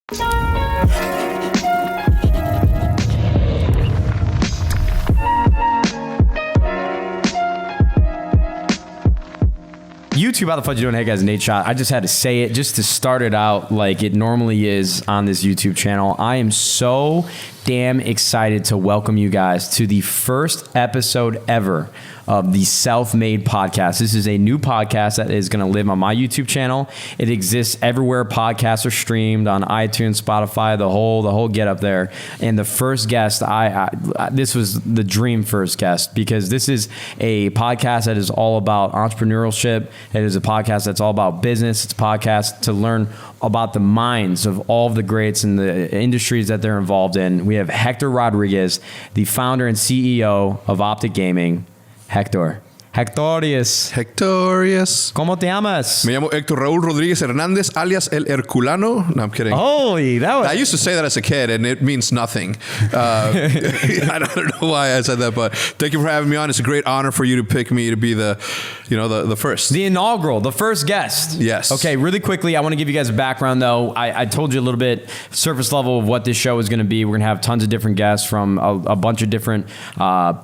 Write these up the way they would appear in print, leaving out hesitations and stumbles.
YouTube, how the fuck you doing? Hey guys, Nadeshot. I just had to say it just to start it out like it normally is on this YouTube channel. I am so damn excited to welcome you guys to the first episode ever of the Selfmade podcast. This is a new podcast that is going to live on my YouTube channel. It exists everywhere podcasts are streamed, on iTunes, Spotify, the whole get up there. And the first guest, this was the dream first guest, because this is a podcast that is all about entrepreneurship. It is a podcast that's all about business. It's a podcast to learn about the minds of all of the greats in the industries that they're involved in. We have Hector Rodriguez, the founder and CEO of OPTIC Gaming. Hector. Hectorius. ¿Cómo te llamas? Me llamo Hector Raúl Rodríguez Hernández, alias El Herculano. No, I'm kidding. Holy, that was... I used to say that as a kid, and it means nothing. I don't know why I said that, but thank you for having me on. It's a great honor for you to pick me to be the first. The inaugural, the first guest. Yes. Okay, really quickly, I want to give you guys a background, though. I told you a little bit, surface level of what this show is going to be. We're going to have tons of different guests from a bunch of different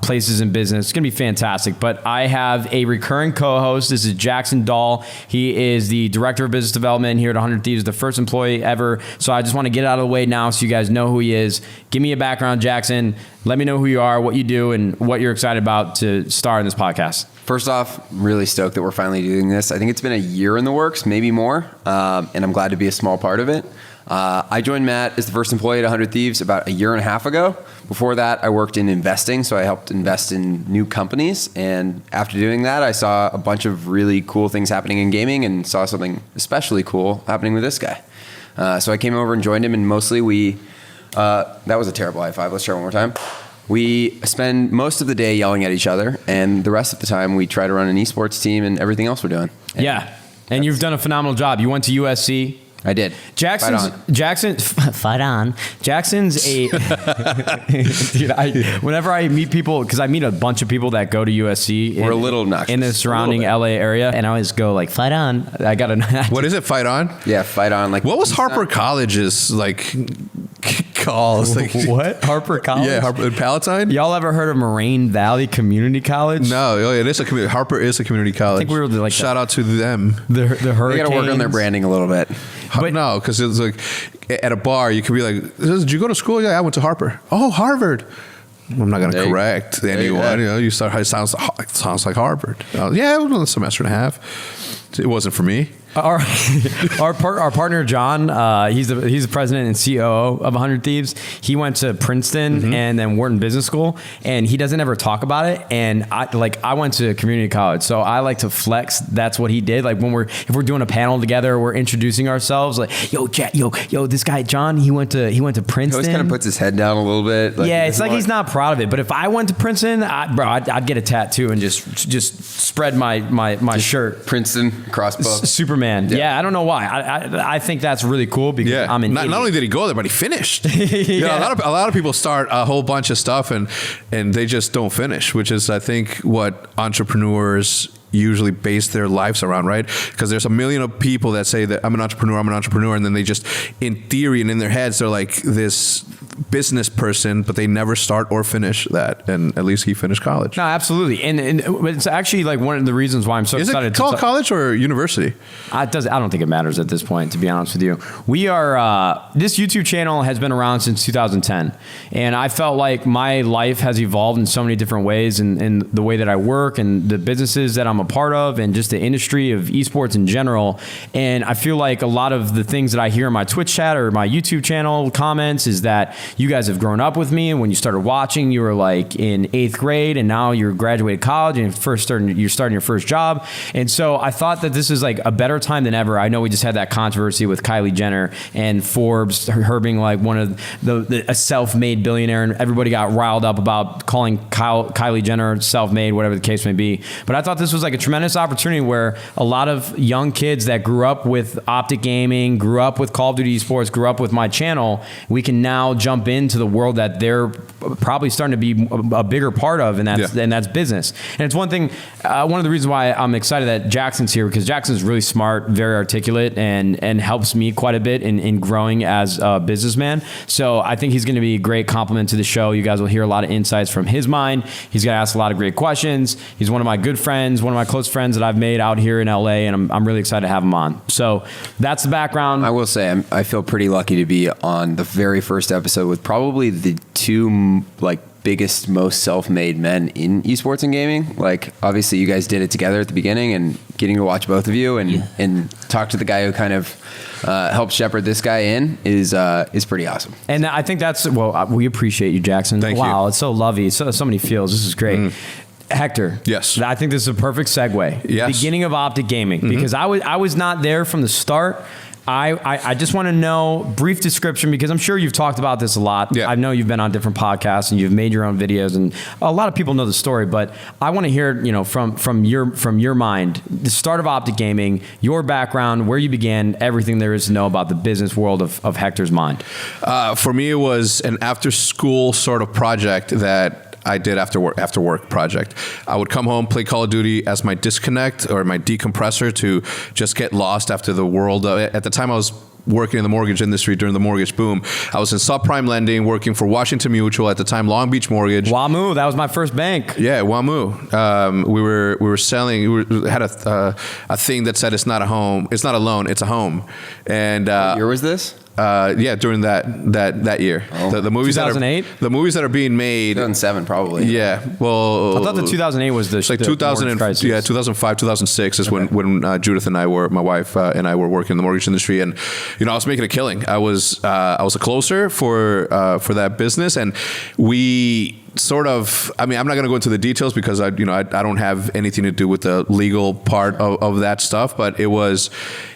places in business. It's going to be fantastic, but I have a recurring co-host. This is Jackson Dahl. He is the director of business development here at 100 Thieves, the first employee ever. So I just want to get it out of the way now so you guys know who he is. Give me a background, Jackson. Let me know who you are, what you do, and what you're excited about to star in this podcast. First off, I'm really stoked that we're finally doing this. I think it's been a year in the works, maybe more, and I'm glad to be a small part of it. I joined Matt as the first employee at 100 Thieves about a year and a half ago. Before that, I worked in investing, so I helped invest in new companies. And after doing that, I saw a bunch of really cool things happening in gaming and saw something especially cool happening with this guy. So I came over and joined him, and mostly that was a terrible high five. Let's try one more time. We spend most of the day yelling at each other, and the rest of the time we try to run an esports team and everything else we're doing. Yeah, and you've done a phenomenal job. You went to USC. I did. Jackson's a dude. Whenever I meet people, because I meet a bunch of people that go to USC, we're a little obnoxious in the surrounding LA area, and I always go like, "Fight on!" I got a. What is it? Fight on? Yeah, fight on. Like, what was Harper College's like calls? Like, what? Harper College? Yeah, Harper Palatine. Y'all ever heard of Moraine Valley Community College? No, it is a community. Harper is a community college. I think we were like shout out to them. The Hurricanes. They got to work on their branding a little bit. But no, because it's like at a bar, you could be like, "Did you go to school?" Yeah, I went to Harper. Oh, Harvard. I'm not going to correct anyone. You start. It sounds like Harvard. Yeah, it was a semester and a half. It wasn't for me. Our partner John, he's the president and COO of 100 Thieves. He went to Princeton and then Wharton Business School, and he doesn't ever talk about it. And I went to community college, so I like to flex. That's what he did. Like if we're doing a panel together, we're introducing ourselves. Like, yo, Jack, yo, this guy John, he went to Princeton. He always kind of puts his head down a little bit. Like, yeah, it's like he's not proud of it. But if I went to Princeton, I'd get a tattoo and just spread my shirt. Princeton crossbow. Superman. Yeah, I don't know why. I think that's really cool because I'm an not only did he go there, but he finished. A lot of people start a whole bunch of stuff and they just don't finish, which is I think what entrepreneurs usually base their lives around, right? Because there's a million of people that say that I'm an entrepreneur, and then they just, in theory and in their heads, they're like this business person, but they never start or finish that. And at least he finished college. No, absolutely, and it's actually like one of the reasons why I'm so excited. Is it called college or university? I don't think it matters at this point, to be honest with you. We are this YouTube channel has been around since 2010, and I felt like my life has evolved in so many different ways, in the way that I work and the businesses that I'm a part of, and just the industry of esports in general. And I feel like a lot of the things that I hear in my Twitch chat or my YouTube channel comments is that you guys have grown up with me, and when you started watching, you were like in 8th grade, and now you're graduated college and you're starting your first job. And so I thought that this is like a better time than ever. I know we just had that controversy with Kylie Jenner and Forbes, her being like one of a self-made billionaire, and everybody got riled up about calling Kylie Jenner self-made, whatever the case may be. But I thought this was like a tremendous opportunity where a lot of young kids that grew up with OPTIC Gaming, grew up with Call of Duty Esports, grew up with my channel, we can now jump jump into the world that they're probably starting to be a bigger part of, and that's business. And it's one thing, one of the reasons why I'm excited that Jackson's here, because Jackson's really smart, very articulate, and helps me quite a bit in growing as a businessman. So I think he's going to be a great compliment to the show. You guys will hear a lot of insights from his mind. He's going to ask a lot of great questions. He's one of my good friends, one of my close friends that I've made out here in LA, and I'm really excited to have him on. So that's the background. I will say I feel pretty lucky to be on the very first episode with probably the two biggest, most self-made men in esports and gaming. Like, obviously you guys did it together at the beginning, and getting to watch both of you and talk to the guy who kind of helped shepherd this guy in is pretty awesome. And I think that's, we appreciate you, Jackson. Thank you. Wow, it's so lovely. So many feels. This is great. Hector. Yes. I think this is a perfect segue. Yes. Beginning of OPTIC Gaming, because I was not there from the start. I just want to know brief description, because I'm sure you've talked about this a lot. Yeah. I know you've been on different podcasts and you've made your own videos, and a lot of people know the story, but I want to hear, from your mind, the start of OPTIC Gaming, your background, where you began, everything there is to know about the business world of Hector's mind. For me, it was an after school sort of project that I did after work project. I would come home, play Call of Duty as my disconnect or my decompressor to just get lost after the world. At the time, I was working in the mortgage industry during the mortgage boom. I was in subprime lending, working for Washington Mutual at the time, Long Beach Mortgage. WAMU, that was my first bank. Yeah, WAMU. We were selling. We had a thing that said it's not a home, it's not a loan, it's a home. And What year was this? During that year. Oh. The movies 2008? the movies that are being made. 2007 probably. Yeah. Well, I thought the 2008 was the like 2000 crisis. 2005, 2006 is when Judith and my wife and I were working in the mortgage industry, and I was making a killing. I was a closer for that business, and we sort of, I'm not going to go into the details because I don't have anything to do with the legal part of that stuff, but it was,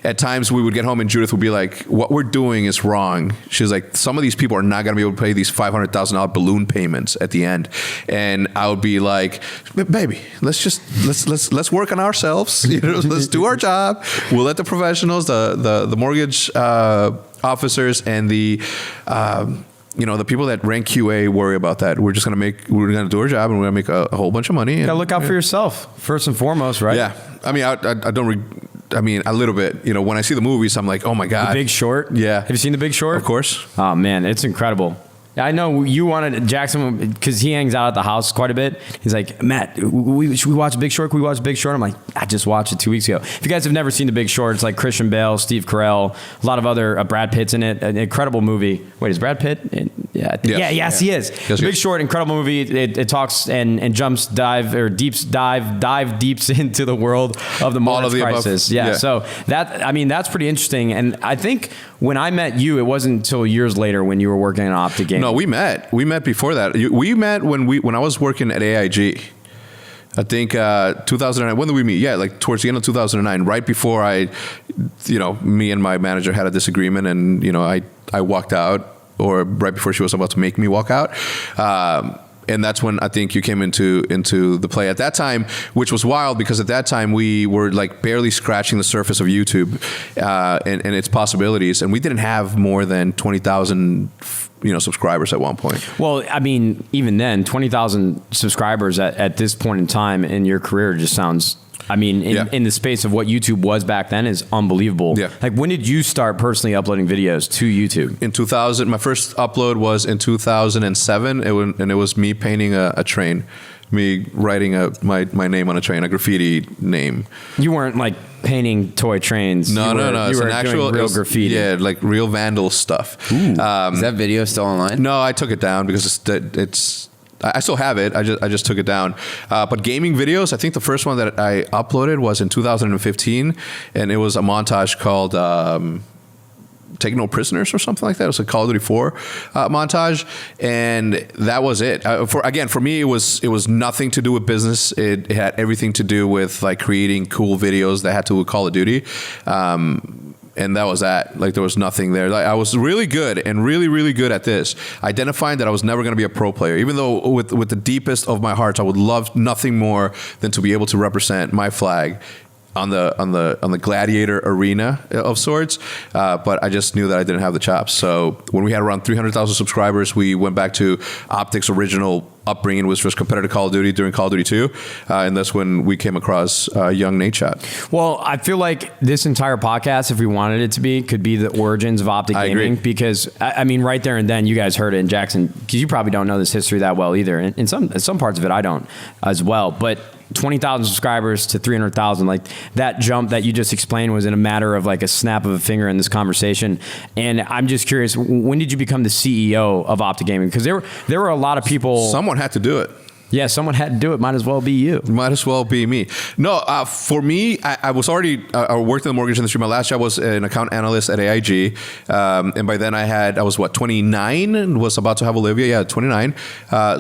at times we would get home and Judith would be like, what we're doing is wrong. She's like, some of these people are not going to be able to pay these $500,000 balloon payments at the end. And I would be like, baby, let's work on ourselves. Let's do our job. We'll let the professionals, the mortgage officers and the people that rank QA worry about that. We're going to do our job, and we're going to make a whole bunch of money. You gotta look out for yourself first and foremost, right? Yeah. A little bit. When I see the movies, I'm like, oh my God. The Big Short? Yeah. Have you seen The Big Short? Of course. Oh man, it's incredible. I know you wanted Jackson, because he hangs out at the house quite a bit. He's like, Matt, should we watch Big Short? Can we watch Big Short? I'm like, I just watched it 2 weeks ago. If you guys have never seen The Big Short, it's like Christian Bale, Steve Carell, a lot of other Brad Pitt's in it. An incredible movie. Wait, is Brad Pitt? Yes, he is. Yes, The Big Short, incredible movie. It talks and dive deeps into the world of the mortgage crisis. Yeah. So that's pretty interesting. And I think when I met you, it wasn't until years later when you were working in OPTIC Gaming. No, we met. We met before that. We met when I was working at AIG. I think 2009. When did we meet? Yeah, like towards the end of 2009, right before me and my manager had a disagreement, and I walked out, or right before she was about to make me walk out. And that's when I think you came into the play at that time, which was wild because at that time we were like barely scratching the surface of YouTube and its possibilities, and we didn't have more than 20,000 subscribers at one point. Well, even then, 20,000 subscribers at this point in time in your career just sounds, in the space of what YouTube was back then, is unbelievable. Yeah. Like, when did you start personally uploading videos to YouTube? In 2000, my first upload was in 2007, and it was me painting a train, me writing my name on a train, a graffiti name. You weren't like painting toy trains. No. You were doing real graffiti. Yeah, like real vandal stuff. Is that video still online? No, I took it down because it's. I still have it. I just took it down. But gaming videos, I think the first one that I uploaded was in 2015, and it was a montage called Take No Prisoners or something like that. It was a Call of Duty 4 montage, and that was it. For me, it was nothing to do with business. It had everything to do with like creating cool videos that had to do with Call of Duty. And that was that. Like, there was nothing there. Like, I was really good and really, really good at this, identifying that I was never going to be a pro player. Even though with the deepest of my hearts, I would love nothing more than to be able to represent my flag on the gladiator arena of sorts, but I just knew that I didn't have the chops. So when we had around 300,000 subscribers, we went back to Optic's original upbringing, which was competitive Call of Duty during Call of Duty 2, and that's when we came across young Nadeshot. Well, I feel like this entire podcast, if we wanted it to be, could be the origins of Optic Gaming. Agree. Because I mean, right there and then, you guys heard it in Jackson, because you probably don't know this history that well either. And in some parts of it, I don't as well. But 20,000 subscribers to 300,000, like that jump that you just explained was in a matter of like a snap of a finger in this conversation. And I'm just curious, when did you become the CEO of Optic Gaming? Because there were a lot of people. Someone had to do it. Yeah, someone had to do it. Might as well be you. Might as well be me. No, for me, I was already, I worked in the mortgage industry. My last job was an account analyst at AIG. And by then I was 29 and was about to have Olivia. Yeah, 29.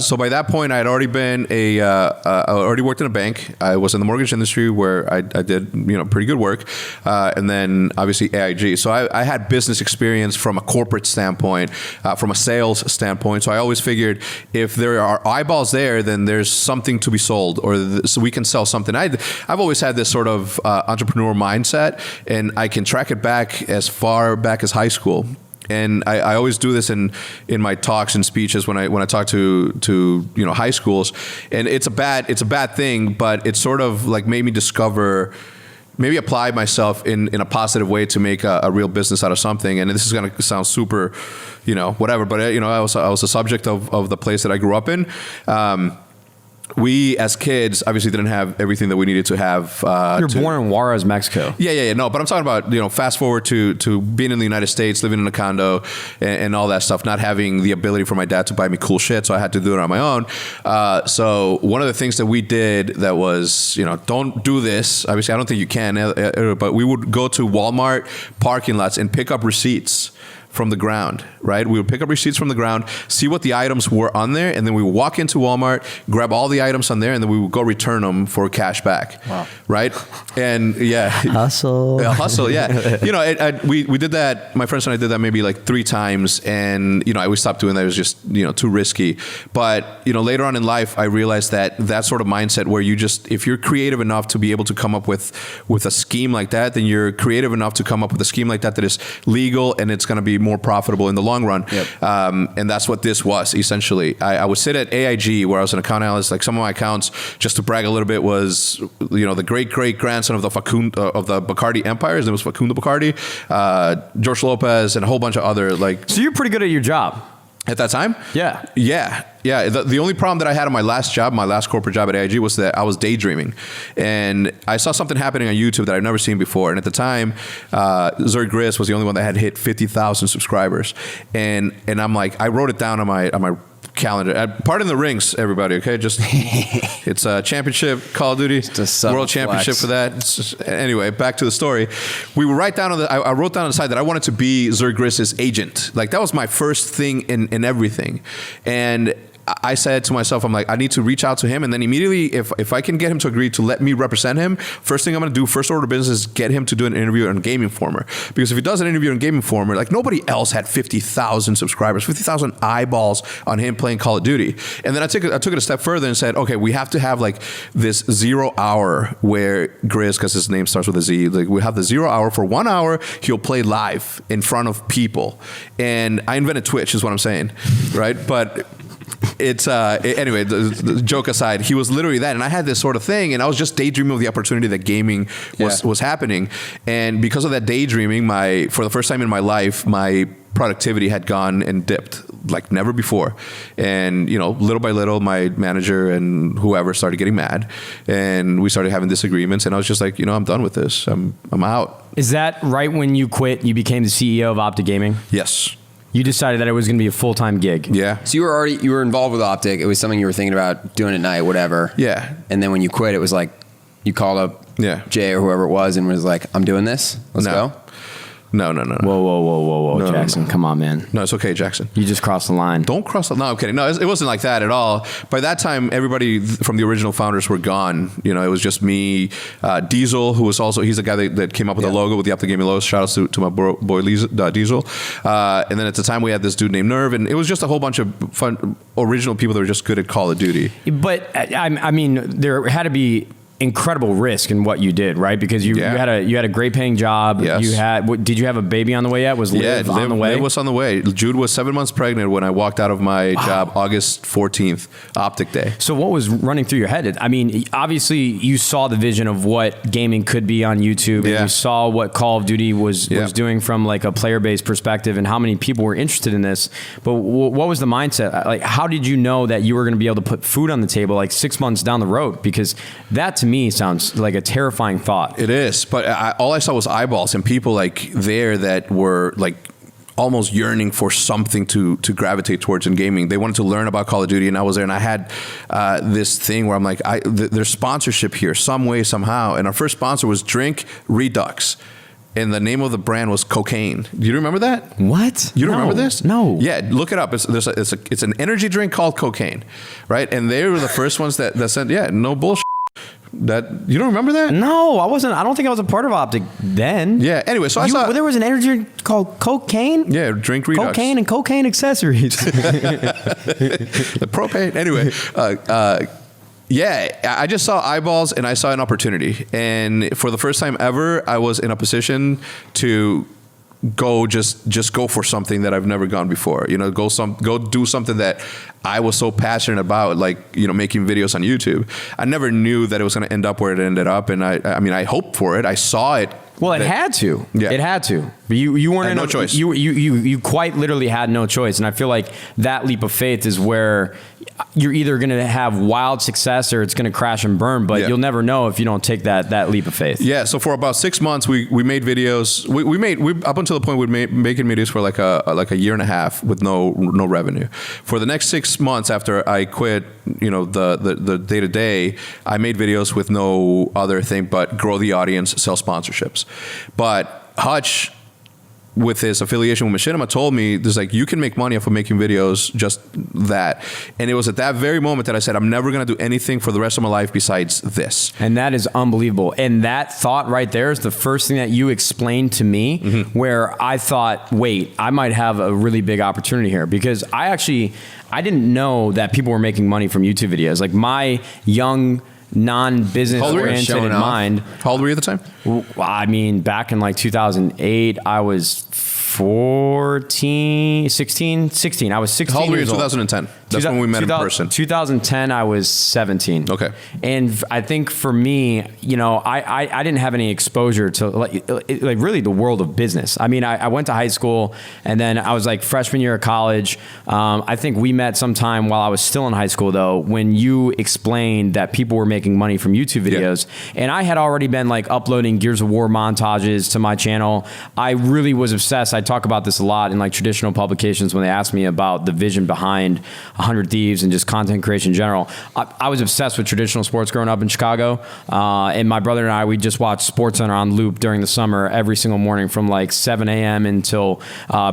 So by that point, I had already been I already worked in a bank. I was in the mortgage industry where I did, pretty good work. And then obviously AIG. So I had business experience from a corporate standpoint, from a sales standpoint. So I always figured if there are eyeballs there, then there's something to be sold, or so we can sell something. I've always had this sort of entrepreneur mindset, and I can track it back as far back as high school. And I always do this in my talks and speeches when I talk to high schools. And it's a bad thing, but it sort of like made me discover, maybe apply myself in a positive way to make a real business out of something. And this is going to sound super, whatever, but I was a subject of the place that I grew up in. We, as kids, obviously didn't have everything that we needed to have. You're born in Juarez, Mexico. Yeah. No, but I'm talking about, fast forward to being in the United States, living in a condo and all that stuff, not having the ability for my dad to buy me cool shit. So I had to do it on my own. So one of the things that we did that was, don't do this. Obviously, I don't think you can, but we would go to Walmart parking lots and pick up receipts from the ground, right? We would pick up receipts from the ground, see what the items were on there, and then we would walk into Walmart, grab all the items on there, and then we would go return them for cash back. Wow. Right? And yeah. Hustle. Yeah. We did that, my friends and I did that maybe like 3 times, and, we stopped doing that. It was just, too risky. But, later on in life, I realized that sort of mindset where if you're creative enough to be able to come up with a scheme like that, then you're creative enough to come up with a scheme like that is legal, and it's going to be more profitable in the long run. Yep. And that's what this was essentially. I would sit at AIG where I was an account analyst. Like some of my accounts, just to brag a little bit, was the great grandson of the Bacardi empire. His name was Facundo Bacardi, George Lopez, and a whole bunch of other So you're pretty good at your job. At that time? Yeah. The only problem that I had on my last corporate job at AIG, was that I was daydreaming. And I saw something happening on YouTube that I'd never seen before. And at the time, Zuri Gris was the only one that had hit 50,000 subscribers. And I'm like, I wrote it down on my calendar. Pardon the rings, everybody, okay? Just it's a championship, Call of Duty, world championship for that. Anyway, back to the story. We would write down I wrote down on the side that I wanted to be Zuri Gris's agent. Like that was my first thing in everything. And I said to myself, I'm like, I need to reach out to him, and then immediately, if I can get him to agree to let me represent him, first thing I'm going to do, first order of business, is get him to do an interview on Game Informer. Because if he does an interview on Game Informer, like nobody else had 50,000 subscribers, 50,000 eyeballs on him playing Call of Duty. And then I took it a step further and said, okay, we have to have like this 0 hour where Gris, because his name starts with a Z, like we have the 0 hour. For 1 hour, he'll play live in front of people. And I invented Twitch, is what I'm saying, right? But it's anyway, the joke aside, he was literally that, and I had this sort of thing, and I was just daydreaming of the opportunity that gaming was happening. And because of that daydreaming, for the first time in my life, my productivity had gone and dipped like never before. And little by little, my manager and whoever started getting mad, and we started having disagreements, and I was just like, I'm done with this. I'm out. Is that right when you quit, you became the CEO of Optic Gaming? Yes. You decided that it was going to be a full-time gig. Yeah. So you were involved with Optic. It was something you were thinking about doing at night, whatever. Yeah. And then when you quit, it was like you called up Jay or whoever it was and was like, I'm doing this. Let's go. No. Whoa, Jackson. No. Come on, man. No, it's okay, Jackson. You just crossed the line. Don't cross the line. No, I'm kidding. No, it wasn't like that at all. By that time, everybody from the original founders were gone. It was just me, Diesel, who was also, he's the guy that came up with the logo, with the Optic Gaming logo. Shout out to my boy Diesel. And then at the time, we had this dude named Nerve, and it was just a whole bunch of fun, original people that were just good at Call of Duty. But, I mean, there had to be incredible risk in what you did, right? Because you had a great paying job. Yes. Did you have a baby on the way yet? Was Liv on the way? Liv was on the way. Jude was 7 months pregnant when I walked out of my job August 14th, Optic Day. So what was running through your head? I mean, obviously you saw the vision of what gaming could be on YouTube, and you saw what Call of Duty was doing from like a player-based perspective and how many people were interested in this. But what was the mindset? Like, how did you know that you were going to be able to put food on the table like 6 months down the road? Because that to me sounds like a terrifying thought. It is, but all I saw was eyeballs and people like there that were like almost yearning for something to gravitate towards in gaming. They wanted to learn about Call of Duty, and I was there, and I had this thing where I'm like, there's sponsorship here some way, somehow. And our first sponsor was Drink Redux. And the name of the brand was Cocaine. Do you remember that? What? You don't remember this? No. Yeah, look it up. It's an energy drink called Cocaine, right? And they were the first ones that said, no bullshit. That you don't remember that? No, I wasn't. I don't think I was a part of Optic then. Yeah. Anyway, so I saw there was an energy drink called Cocaine. Yeah, Drink Redux. Cocaine and cocaine accessories. The propane. Anyway. I just saw eyeballs and I saw an opportunity. And for the first time ever, I was in a position to just go for something that I've never gone before. Go do something that I was so passionate about, like, making videos on YouTube. I never knew that it was going to end up where it ended up. And I mean, I hoped for it. I saw it. Well, it had to. Yeah. It had to. But you weren't no choice. You quite literally had no choice. And I feel like that leap of faith is where you're either going to have wild success or it's going to crash and burn. But you'll never know if you don't take that leap of faith. Yeah. So for about 6 months, we made videos. We up until the point we made making videos for like a year and a half with no revenue. For the next 6 months after I quit, the day to day, I made videos with no other thing but grow the audience, sell sponsorships. But Hutch, with his affiliation with Machinima, told me, there's like, you can make money off of making videos, just that. And it was at that very moment that I said, I'm never going to do anything for the rest of my life besides this. And that is unbelievable. And that thought right there is the first thing that you explained to me, where I thought, wait, I might have a really big opportunity here. Because I didn't know that people were making money from YouTube videos. Like, my young, non-business oriented mind. How old were you at the time? I mean, back in like 2008, I was 16. I was 16 How old were you in years old. 2010? That's when we met in person. 2010, I was 17. Okay. And I think for me, I didn't have any exposure to like really the world of business. I mean, I went to high school, and then I was like freshman year of college. I think we met sometime while I was still in high school, though, when you explained that people were making money from YouTube videos. Yeah. And I had already been like uploading Gears of War montages to my channel. I really was obsessed. I talk about this a lot in like traditional publications when they ask me about the vision behind 100 Thieves and just content creation in general. I was obsessed with traditional sports growing up in Chicago. And my brother and I, we just watched SportsCenter on loop during the summer every single morning from like 7 a.m. until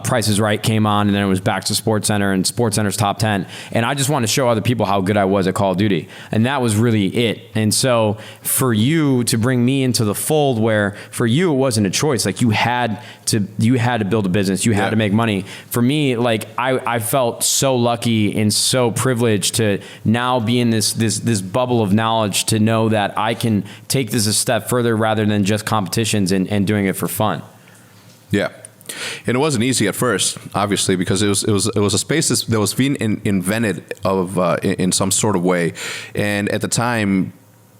Price is Right came on, and then it was back to SportsCenter and SportsCenter's Top 10. And I just wanted to show other people how good I was at Call of Duty. And that was really it. And so for you to bring me into the fold, where for you it wasn't a choice, like you had to build a business, you had to make money. For me, like I felt so lucky and so privileged to now be in this bubble of knowledge, to know that I can take this a step further rather than just competitions and doing it for fun. Yeah. And it wasn't easy at first, obviously, because it was a space that was being invented in some sort of way. And at the time,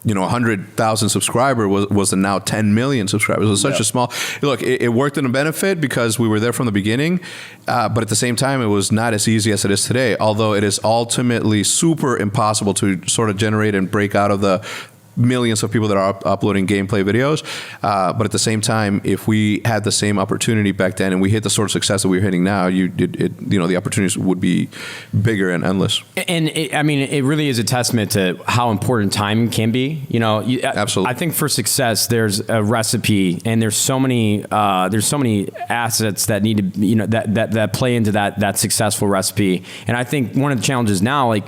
100,000 subscriber was now 10 million subscribers. It was such a small look. It worked in a benefit because we were there from the beginning, but at the same time, it was not as easy as it is today. Although it is ultimately super impossible to sort of generate and break out of the millions of people that are uploading gameplay videos. But at the same time, if we had the same opportunity back then and we hit the sort of success that we're hitting now, the opportunities would be bigger and endless. And it really is a testament to how important time can be. Absolutely. I think for success, there's a recipe, and there's so many assets that need to, that play into that successful recipe. And I think one of the challenges now, like,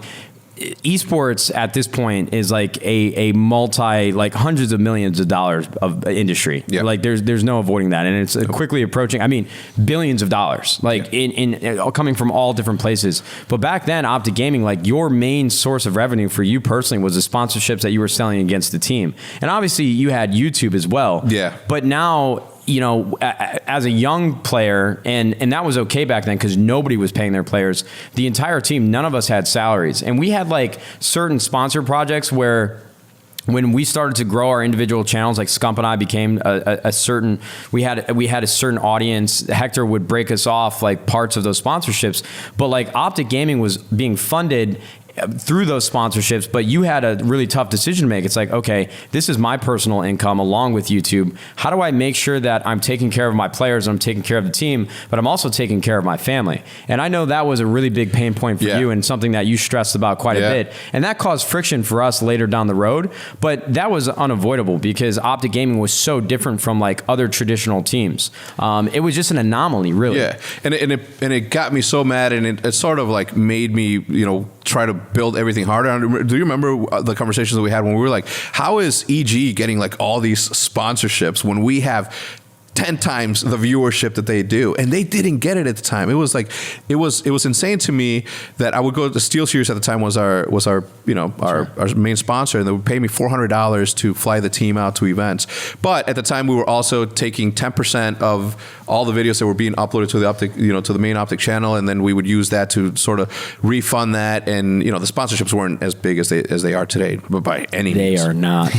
esports at this point is like a multi, like hundreds of millions of dollars of industry. Yeah. Like there's no avoiding that. And it's quickly approaching, I mean, billions of dollars, like in coming from all different places. But back then, Optic Gaming, like your main source of revenue for you personally was the sponsorships that you were selling against the team. And obviously you had YouTube as well. Yeah. But now, you know, as a young player, and that was okay back then because nobody was paying their players. The entire team, none of us had salaries. And we had like certain sponsor projects where when we started to grow our individual channels, like Scump and I became a certain, we had a certain audience. Hector would break us off like parts of those sponsorships. But like Optic Gaming was being funded through those sponsorships, but you had a really tough decision to make. It's like, okay, this is my personal income along with YouTube. How do I make sure that I'm taking care of my players and I'm taking care of the team, but I'm also taking care of my family? And I know that was a really big pain point for you and something that you stressed about quite a bit. And that caused friction for us later down the road, but that was unavoidable because Optic Gaming was so different from like other traditional teams. It was just an anomaly, really. Yeah, and it got me so mad, and it sort of like made me, you know, try to build everything harder. Do you remember the conversations that we had when we were like, how is EG getting like all these sponsorships when we have 10 times the viewership that they do? And they didn't get it at the time. It was like, it was insane to me that I would go to the SteelSeries at the time was our you know, our main sponsor, and they would pay me $400 to fly the team out to events. But at the time we were also taking 10% of all the videos that were being uploaded to the Optic, you know, to the main Optic channel, and then we would use that to sort of refund that. And you know, the sponsorships weren't as big as they are today, but by any means. They are not.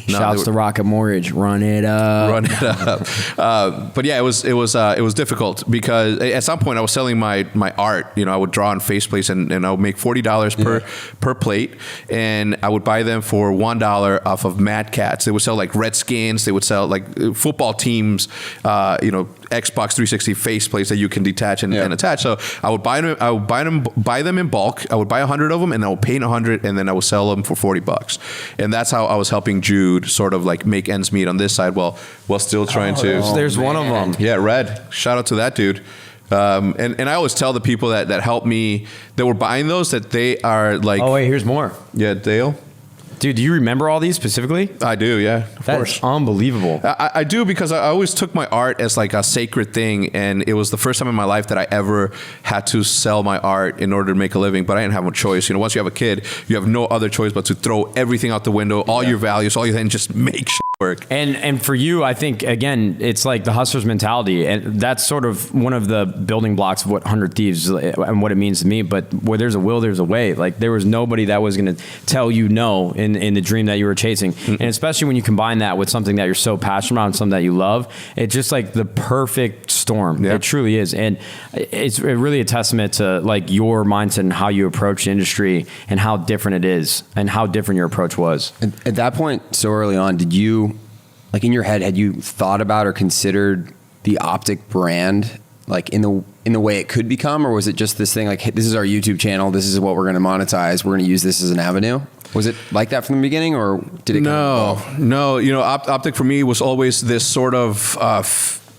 Shouts to Rocket Mortgage. Run it up. Run it up. But yeah, it was difficult because at some point I was selling my art. You know, I would draw on faceplates and I would make $40 per plate, and I would buy them for $1 off of Mad Cats. They would sell like Redskins. They would sell like football teams. You know, Xbox 360 faceplates that you can detach and attach. So I would buy them in bulk. I would buy 100 of them, and I would paint 100, and then I would sell them for $40. And that's how I was helping Jude sort of like make ends meet on this side while still trying to. There's one of them. Yeah, Red. Shout out to that dude. And I always tell the people that help me, that were buying those, that they are like. Oh wait, here's more. Yeah, Dale. Dude, do you remember all these specifically? I do, yeah. Of course. That's unbelievable. I do, because I always took my art as like a sacred thing, and it was the first time in my life that I ever had to sell my art in order to make a living, but I didn't have a choice. You know, once you have a kid, you have no other choice but to throw everything out the window, all your values, all your things, just make shit work. And for you, I think, again, it's like the hustler's mentality, and that's sort of one of the building blocks of what 100 Thieves and what it means to me. But where there's a will, there's a way. Like, there was nobody that was going to tell you no in the dream that you were chasing. And especially when you combine that with something that you're so passionate about and something that you love, it's just like the perfect storm. It truly is. And it's really a testament to like your mindset and how you approach the industry and how different it is and how different your approach was. At that point, so early on, did you, like in your head, had you thought about or considered the Optic brand like in the way it could become, or was it just this thing like, hey, this is our YouTube channel, this is what we're going to monetize, we're going to use this as an avenue? Was it like that from the beginning, or did it? No. You know, Optic for me was always this sort of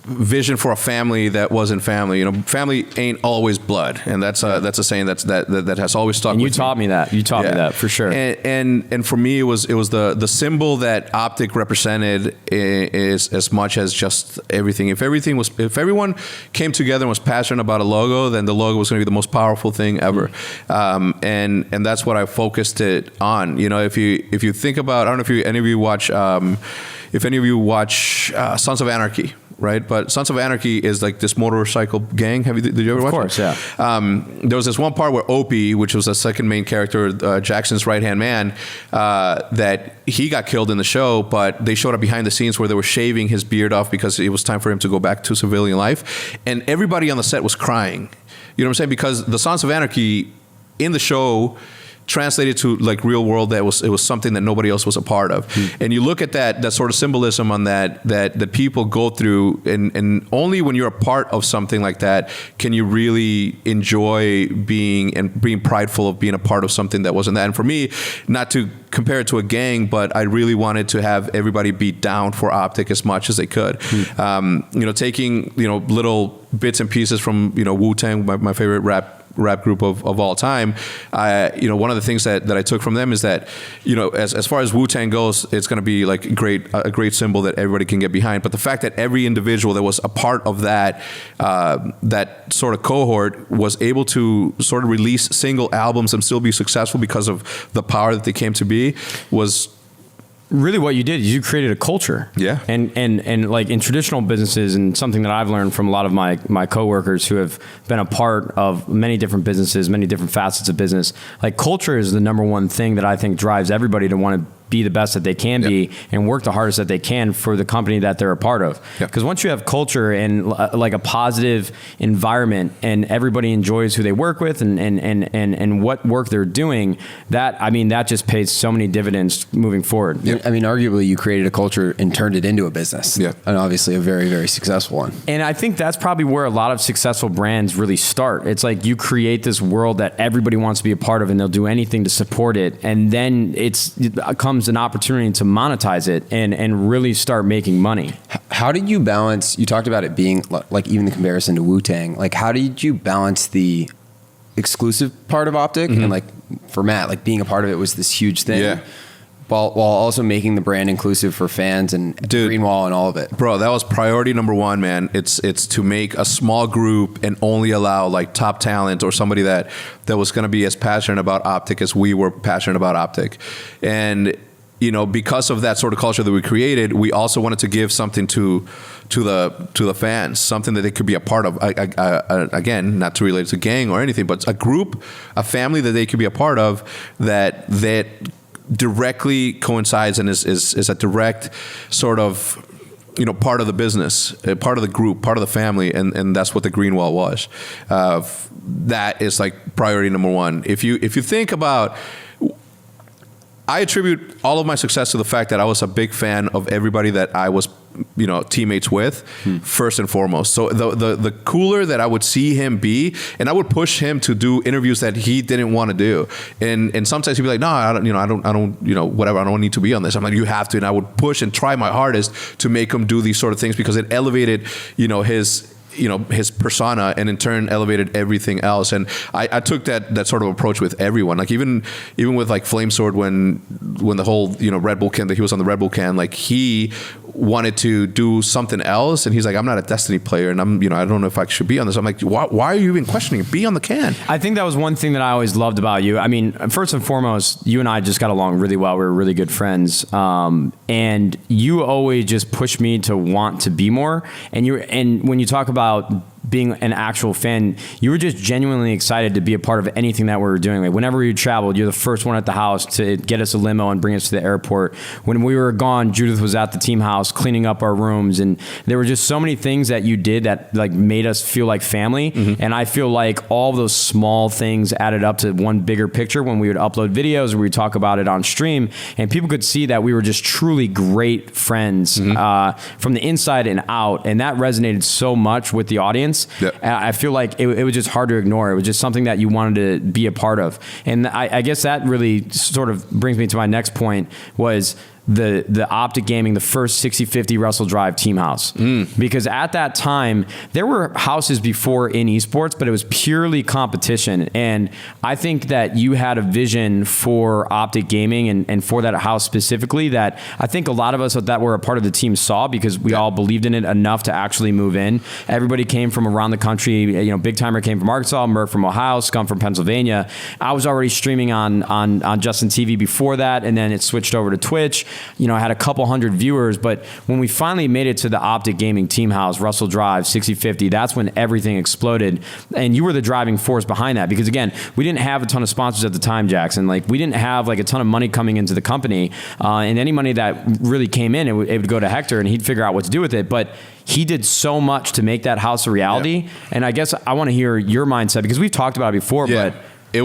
vision for a family that wasn't family. You know, family ain't always blood, and that's a saying that has always stuck. And you with taught me that. You taught me that for sure. And for me, it was the symbol that Optic represented is as much as just everything. If everyone came together and was passionate about a logo, then the logo was going to be the most powerful thing ever. And that's what I focused it on. You know, if you think about, I don't know if any of you watch Sons of Anarchy. Right, but Sons of Anarchy is like this motorcycle gang. Did you ever watch it? Of course, yeah. There was this one part where Opie, which was the second main character, Jackson's right-hand man, that he got killed in the show, but they showed up behind the scenes where they were shaving his beard off because it was time for him to go back to civilian life. And everybody on the set was crying. You know what I'm saying? Because the Sons of Anarchy in the show translated to like real world, it was something that nobody else was a part of. And you look at that sort of symbolism on that the people go through, and only when you're a part of something like that can you really enjoy being prideful of being a part of something that wasn't that. And for me, not to compare it to a gang, but I really wanted to have everybody be down for Optic as much as they could. You know, taking, you know, little bits and pieces from, you know, Wu-Tang, my favorite rap rap group of all time. One of the things that I took from them is that, as far as Wu-Tang goes, it's going to be like a great symbol that everybody can get behind. But the fact that every individual that was a part of that sort of cohort was able to sort of release single albums and still be successful because of the power that they came to be was really what you did is you created a culture. Yeah. And like in traditional businesses, and something that I've learned from a lot of my coworkers who have been a part of many different businesses, many different facets of business, like culture is the number one thing that I think drives everybody to want to be the best that they can be and work the hardest that they can for the company that they're a part of. Because once you have culture and like a positive environment and everybody enjoys who they work with and what work they're doing, that just pays so many dividends moving forward. I mean, arguably you created a culture and turned it into a business. Yeah. And obviously a very, very successful one. And I think that's probably where a lot of successful brands really start. It's like you create this world that everybody wants to be a part of and they'll do anything to support it. And then it comes an opportunity to monetize it and really start making money. How did you balance, you talked about it being like even the comparison to Wu-Tang, like how did you balance the exclusive part of OPTIC and like for Matt, like being a part of it was this huge thing while also making the brand inclusive for fans and Greenwall and all of it? Bro, that was priority number one, man. It's to make a small group and only allow like top talent or somebody that was going to be as passionate about OPTIC as we were passionate about OPTIC. And because of that sort of culture that we created, we also wanted to give something to the fans, something that they could be a part of. Again, not to relate to gang or anything, but a group, a family that they could be a part of that directly coincides and is a direct sort of part of the business, part of the group, part of the family, and that's what the Greenwall was. That is like priority number one. If you think about, I attribute all of my success to the fact that I was a big fan of everybody that I was, teammates with, first and foremost. So the cooler that I would see him be, and I would push him to do interviews that he didn't want to do, and sometimes he'd be like, no, I don't, whatever, I don't need to be on this. I'm like, you have to, and I would push and try my hardest to make him do these sort of things because it elevated, his persona, and in turn elevated everything else. And I took that sort of approach with everyone. Like even with like Flamesword, when the whole Red Bull can, that he was on the Red Bull can, like he wanted to do something else, and he's like, I'm not a Destiny player, and I'm I don't know if I should be on this. I'm like, why are you even questioning it? Be on the can. I think that was one thing that I always loved about you. I mean, first and foremost, you and I just got along really well. We were really good friends, and you always just pushed me to want to be more. And when you talk about being an actual fan, you were just genuinely excited to be a part of anything that we were doing. Like whenever you traveled, you're the first one at the house to get us a limo and bring us to the airport. When we were gone, Judith was at the team house cleaning up our rooms, and there were just so many things that you did that like made us feel like family. And I feel like all those small things added up to one bigger picture when we would upload videos or we would talk about it on stream, and people could see that we were just truly great friends from the inside and out, and that resonated so much with the audience. I feel like it was just hard to ignore. It was just something that you wanted to be a part of. And I guess that really sort of brings me to my next point, was the OPTIC Gaming, the first 60/50 Russell Drive team house. Because at that time, there were houses before in esports, but it was purely competition. And I think that you had a vision for OPTIC Gaming and for that house specifically that I think a lot of us that were a part of the team saw, because we all believed in it enough to actually move in. Everybody came from around the country. Big Timer came from Arkansas, Merc from Ohio, Scum from Pennsylvania. I was already streaming on Justin TV before that, and then it switched over to Twitch. I had a couple hundred viewers, but when we finally made it to the OPTIC Gaming team house, Russell Drive, 60/50, that's when everything exploded. And you were the driving force behind that, because again, we didn't have a ton of sponsors at the time, Jackson. Like we didn't have like a ton of money coming into the company, and any money that really came in, it would go to Hector, and he'd figure out what to do with it. But he did so much to make that house a reality. And I guess I want to hear your mindset, because we've talked about it before, but what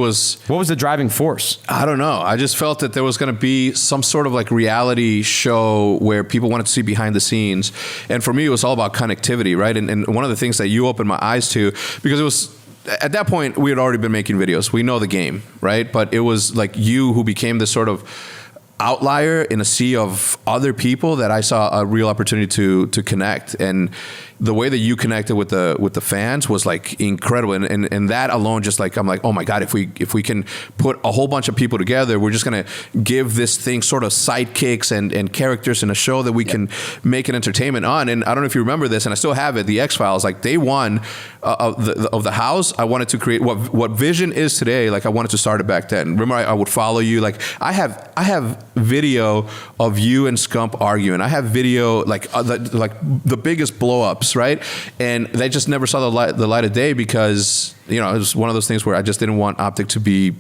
was the driving force? I don't know. I just felt that there was going to be some sort of like reality show where people wanted to see behind the scenes. And for me, it was all about connectivity, right? And one of the things that you opened my eyes to, because it was, at that point, we had already been making videos. We know the game, right? But it was like you who became this sort of outlier in a sea of other people that I saw a real opportunity to connect. And the way that you connected with the fans was like incredible, and that alone, just like, I'm like, oh my God, if we can put a whole bunch of people together, we're just gonna give this thing sort of sidekicks and characters in a show that we can make an entertainment on. And I don't know if you remember this, and I still have it, the X-Files, like day one of the house, I wanted to create what Vision is today. Like I wanted to start it back then. Remember, I would follow you. Like I have video of you and Scump arguing. I have video like the biggest blow-ups, right? And they just never saw the light of day because, you know, it was one of those things where I just didn't want Optic to be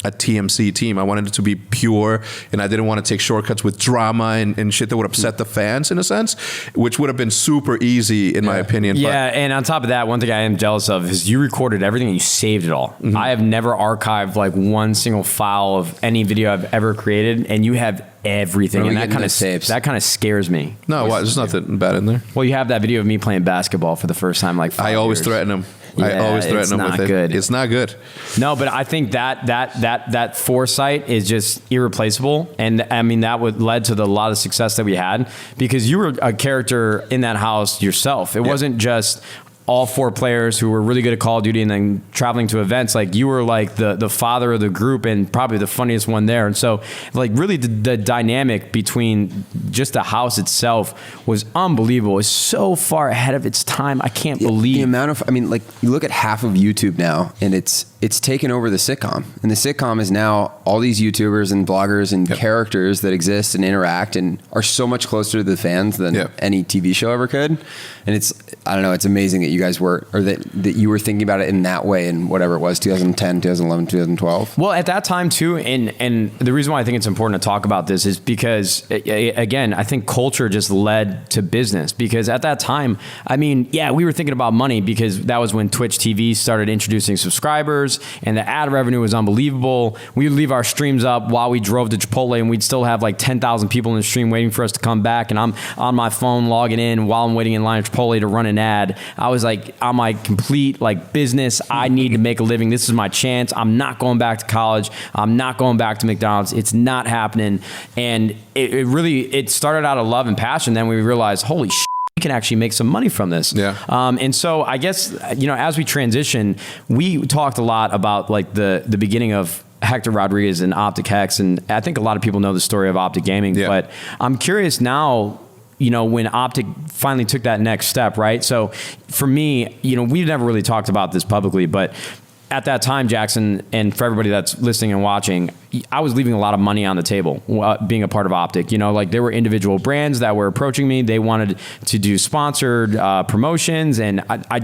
a TMC team. I wanted it to be pure, and I didn't want to take shortcuts with drama and shit that would upset the fans in a sense, which would have been super easy in my opinion. Yeah, and on top of that, one thing I am jealous of is you recorded everything and you saved it all. Mm-hmm. I have never archived like one single file of any video I've ever created, and you have everything, and that kind of scares me. No, there's nothing bad in there. Well, you have that video of me playing basketball for the first time like 5 years. I always threaten him. Yeah, I always threaten them with it. Good. It's not good. No, but I think that foresight is just irreplaceable, and I mean that led to a lot of success that we had because you were a character in that house yourself. It wasn't just all 4 players who were really good at Call of Duty and then traveling to events. Like you were like the father of the group and probably the funniest one there. And so like really the dynamic between just the house itself was unbelievable. It's so far ahead of its time. I can't believe the amount of, I mean, like you look at half of YouTube now and it's taken over the sitcom, and the sitcom is now all these YouTubers and bloggers and characters that exist and interact and are so much closer to the fans than any TV show ever could. And it's, I don't know, it's amazing that you guys were, or that you were thinking about it in that way in whatever it was, 2010, 2011, 2012. Well, at that time too, and the reason why I think it's important to talk about this is because, again, I think culture just led to business. Because at that time, I mean, yeah, we were thinking about money because that was when Twitch TV started introducing subscribers, and the ad revenue was unbelievable. We would leave our streams up while we drove to Chipotle, and we'd still have like 10,000 people in the stream waiting for us to come back, and I'm on my phone logging in while I'm waiting in line at Chipotle to run an ad. I was like, on my complete like business, I need to make a living. This is my chance. I'm not going back to college. I'm not going back to McDonald's. It's not happening. And it really started out of love and passion. Then we realized, holy shit, we can actually make some money from this. Yeah. And so I guess, you know, as we transition, we talked a lot about like the beginning of Hector Rodriguez and Optic Hex. And I think a lot of people know the story of Optic Gaming, but I'm curious now, you know, when Optic finally took that next step, right? So for me, you know, we've never really talked about this publicly, but at that time, Jackson, and for everybody that's listening and watching, I was leaving a lot of money on the table being a part of Optic. You know, like there were individual brands that were approaching me. They wanted to do sponsored promotions, and I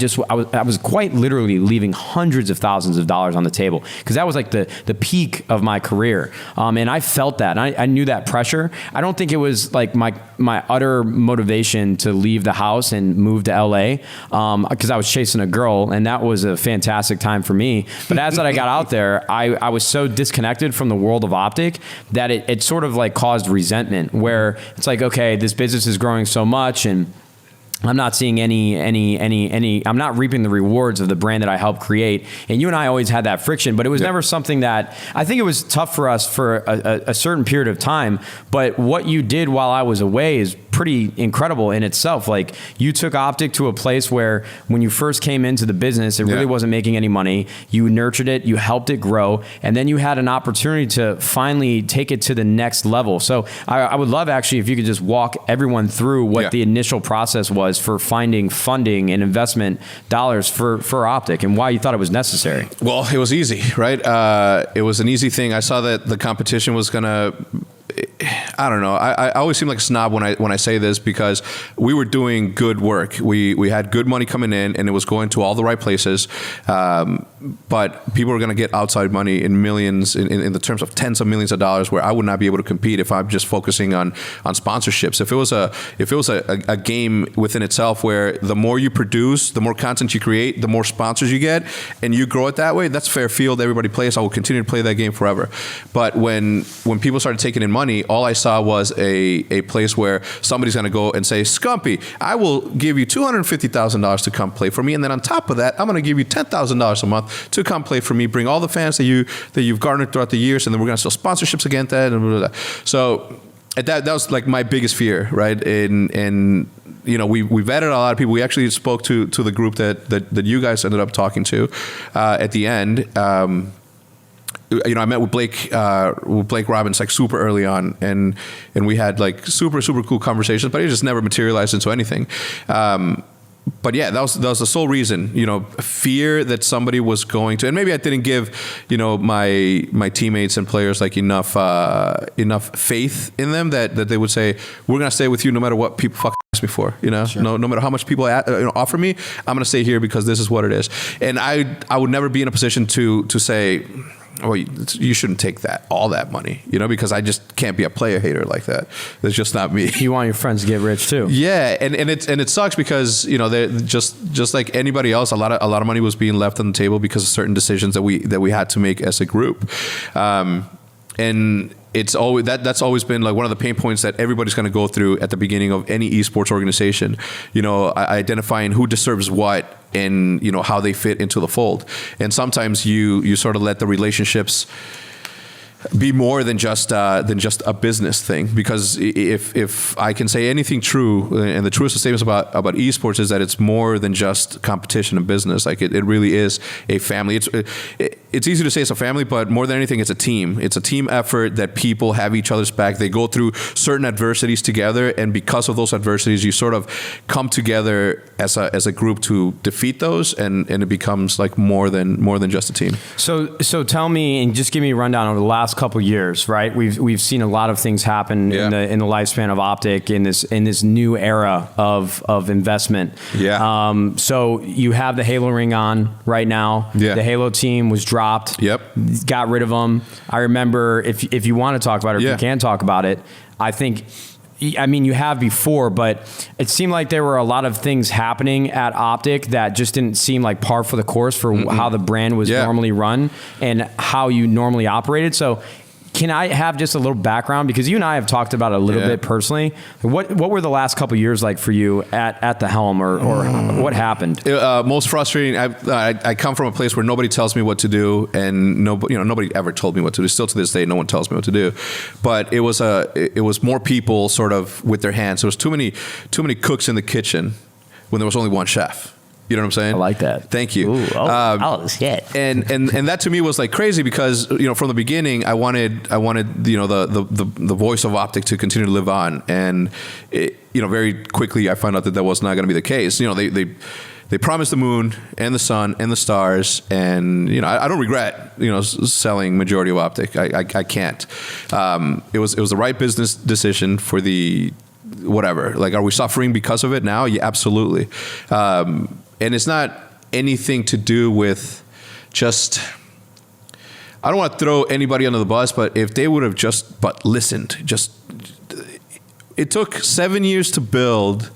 was quite literally leaving hundreds of thousands of dollars on the table because that was like the peak of my career, and I felt that. And I knew that pressure. I don't think it was like my utter motivation to leave the house and move to LA because I was chasing a girl, and that was a fantastic time for me. But as I got out there, I was so disconnected from the world of Optic that it sort of like caused resentment where it's like, okay, this business is growing so much and I'm not seeing I'm not reaping the rewards of the brand that I helped create. And you and I always had that friction, but it was never something that, I think it was tough for us for a certain period of time. But what you did while I was away is pretty incredible in itself. Like you took Optic to a place where when you first came into the business, it really wasn't making any money. You nurtured it, you helped it grow, and then you had an opportunity to finally take it to the next level. So I would love actually if you could just walk everyone through what the initial process was for finding funding and investment dollars for Optic and why you thought it was necessary. Well, it was easy, right? It was an easy thing. I saw that the competition was going to, I don't know. I always seem like a snob when I say this because we were doing good work. We had good money coming in and it was going to all the right places. But people were going to get outside money in millions, in the terms of tens of millions of dollars, where I would not be able to compete if I'm just focusing on sponsorships. If it was a game within itself where the more you produce, the more content you create, the more sponsors you get, and you grow it that way, that's fair field. Everybody plays. I will continue to play that game forever. But when people started taking in money, all I saw was a place where somebody's going to go and say, Scumpy, I will give you $250,000 to come play for me, and then on top of that, I'm going to give you $10,000 a month to come play for me. Bring all the fans that you've garnered throughout the years, and then we're going to sell sponsorships against that. And blah, blah, blah. So that was like my biggest fear, right? And you know, we vetted a lot of people. We actually spoke to the group that you guys ended up talking to at the end. You know, I met with Blake Robbins like super early on, and we had like super cool conversations, but it just never materialized into anything. But yeah, that was the sole reason, you know, fear that somebody was going to, and maybe I didn't give, you know, my teammates and players like enough faith in them that they would say, we're gonna stay with you no matter what people fucking ask me for, you know, no matter how much people offer me, I'm gonna stay here because this is what it is. And I would never be in a position to say, well, you shouldn't take all that money, you know, because I just can't be a player hater like that. That's just not me. You want your friends to get rich too. Yeah, and it sucks because, you know, they're just like anybody else, a lot of money was being left on the table because of certain decisions that we had to make as a group, and it's always that's always been like one of the pain points that everybody's going to go through at the beginning of any esports organization. You know, identifying who deserves what and, you know, how they fit into the fold. And sometimes you sort of let the relationships be more than just a business thing, because if I can say anything true, and the truest statements about esports is that it's more than just competition and business. Like it really is a family. It's easy to say it's a family, but more than anything, it's a team. It's a team effort that people have each other's back. They go through certain adversities together, and because of those adversities, you sort of come together as a group to defeat those, and it becomes like more than just a team. So tell me, and just give me a rundown over the last couple of years, right? We've seen a lot of things happen in the lifespan of OPTIC in this new era of investment. Yeah. So you have the Halo ring on right now. Yeah. The Halo team was dropped. Yep. Got rid of them. I remember, if you want to talk about it, or if you can talk about it, I mean, you have before, but it seemed like there were a lot of things happening at OPTIC that just didn't seem like par for the course for how the brand was normally run and how you normally operated. So can I have just a little background? Because you and I have talked about it a little bit personally. What were the last couple of years like for you at the helm, or what happened? Most frustrating. I come from a place where nobody tells me what to do, and nobody ever told me what to do. Still to this day, no one tells me what to do. But it was more people sort of with their hands. There was too many cooks in the kitchen when there was only one chef. You know what I'm saying? I like that. Thank you. Ooh, shit. And that to me was like crazy, because, you know, from the beginning I wanted you know the voice of OPTIC to continue to live on, and you know, very quickly I found out that was not going to be the case. You know, they promised the moon and the sun and the stars, and, you know, I don't regret, you know, selling majority of OPTIC. I can't. It was the right business decision for the whatever. Like, are we suffering because of it now? Yeah, absolutely. And it's not anything to do with just, I don't want to throw anybody under the bus, but if they would have listened, it took 7 years to build,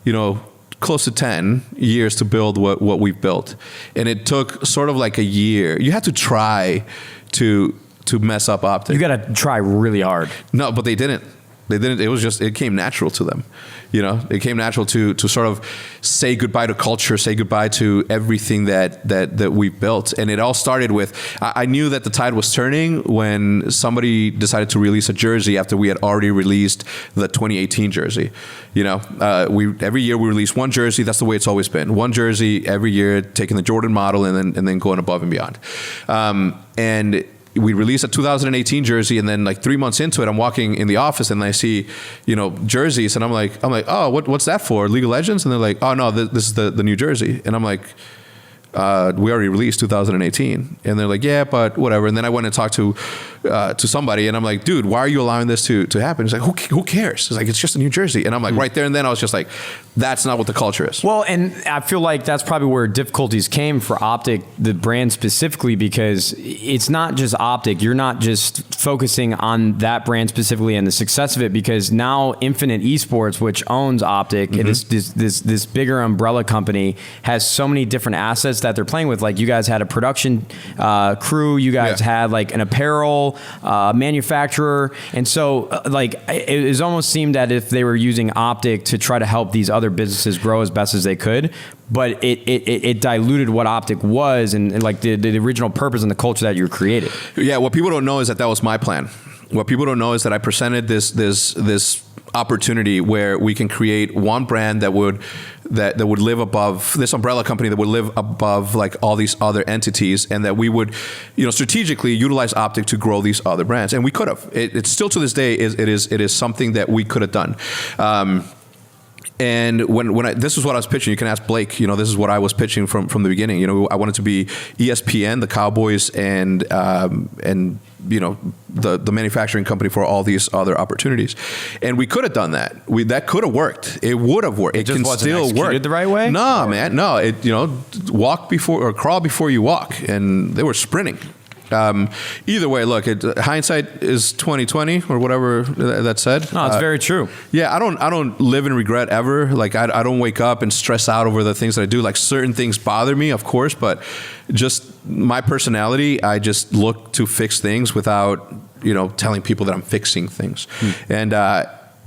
you know, close to 10 years to build what we've built. And it took sort of like a year. You had to try to mess up OPTIC. You got to try really hard. No, but they didn't. It came natural to them. You know, it came natural to sort of say goodbye to culture, say goodbye to everything that we built. And it all started with, I knew that the tide was turning when somebody decided to release a jersey after we had already released the 2018 jersey. You know, every year we release one jersey. That's the way it's always been. One jersey every year, taking the Jordan model and then going above and beyond. And we released a 2018 jersey, and then like 3 months into it, I'm walking in the office and I see, you know, jerseys, and I'm like, oh, what's that for? League of Legends? And they're like, oh no, this is the new jersey. And I'm like, we already released 2018. And they're like, yeah, but whatever. And then I went and talked to somebody, and I'm like, dude, why are you allowing this to happen? He's like, who cares? It's like, it's just a new jersey. And I'm like, right there and then I was just like, that's not what the culture is. Well, and I feel like that's probably where difficulties came for OPTIC, the brand specifically, because it's not just OPTIC. You're not just focusing on that brand specifically and the success of it, because now Infinite Esports, which owns OPTIC, this bigger umbrella company, has so many different assets that they're playing with. Like, you guys had a production crew, you guys had like an apparel manufacturer, and so like it almost seemed that if they were using OPTIC to try to help these other businesses grow as best as they could, but it diluted what OPTIC was and like the original purpose and the culture that you created. Yeah, what people don't know is that was my plan. what people don't know is that I presented this opportunity where we can create one brand that would live above this umbrella company, that would live above like all these other entities, and that we would, strategically utilize OPTIC to grow these other brands. And we could have. It's still to this day it is something that we could have done. And when this is what I was pitching, you can ask Blake. This is what I was pitching from the beginning. I wanted to be ESPN, the Cowboys, and the manufacturing company for all these other opportunities. And we could have done that. That could have worked. It would have worked. It just can wasn't still work. executed the right way? No, man. No. Walk before or crawl before you walk, and they were sprinting. Either way, look, hindsight is 20/20 or whatever that said. No, it's very true. Yeah, I don't live in regret ever. Like I don't wake up and stress out over the things that I do. Like certain things bother me, of course, but just my personality, I just look to fix things without telling people that I'm fixing things.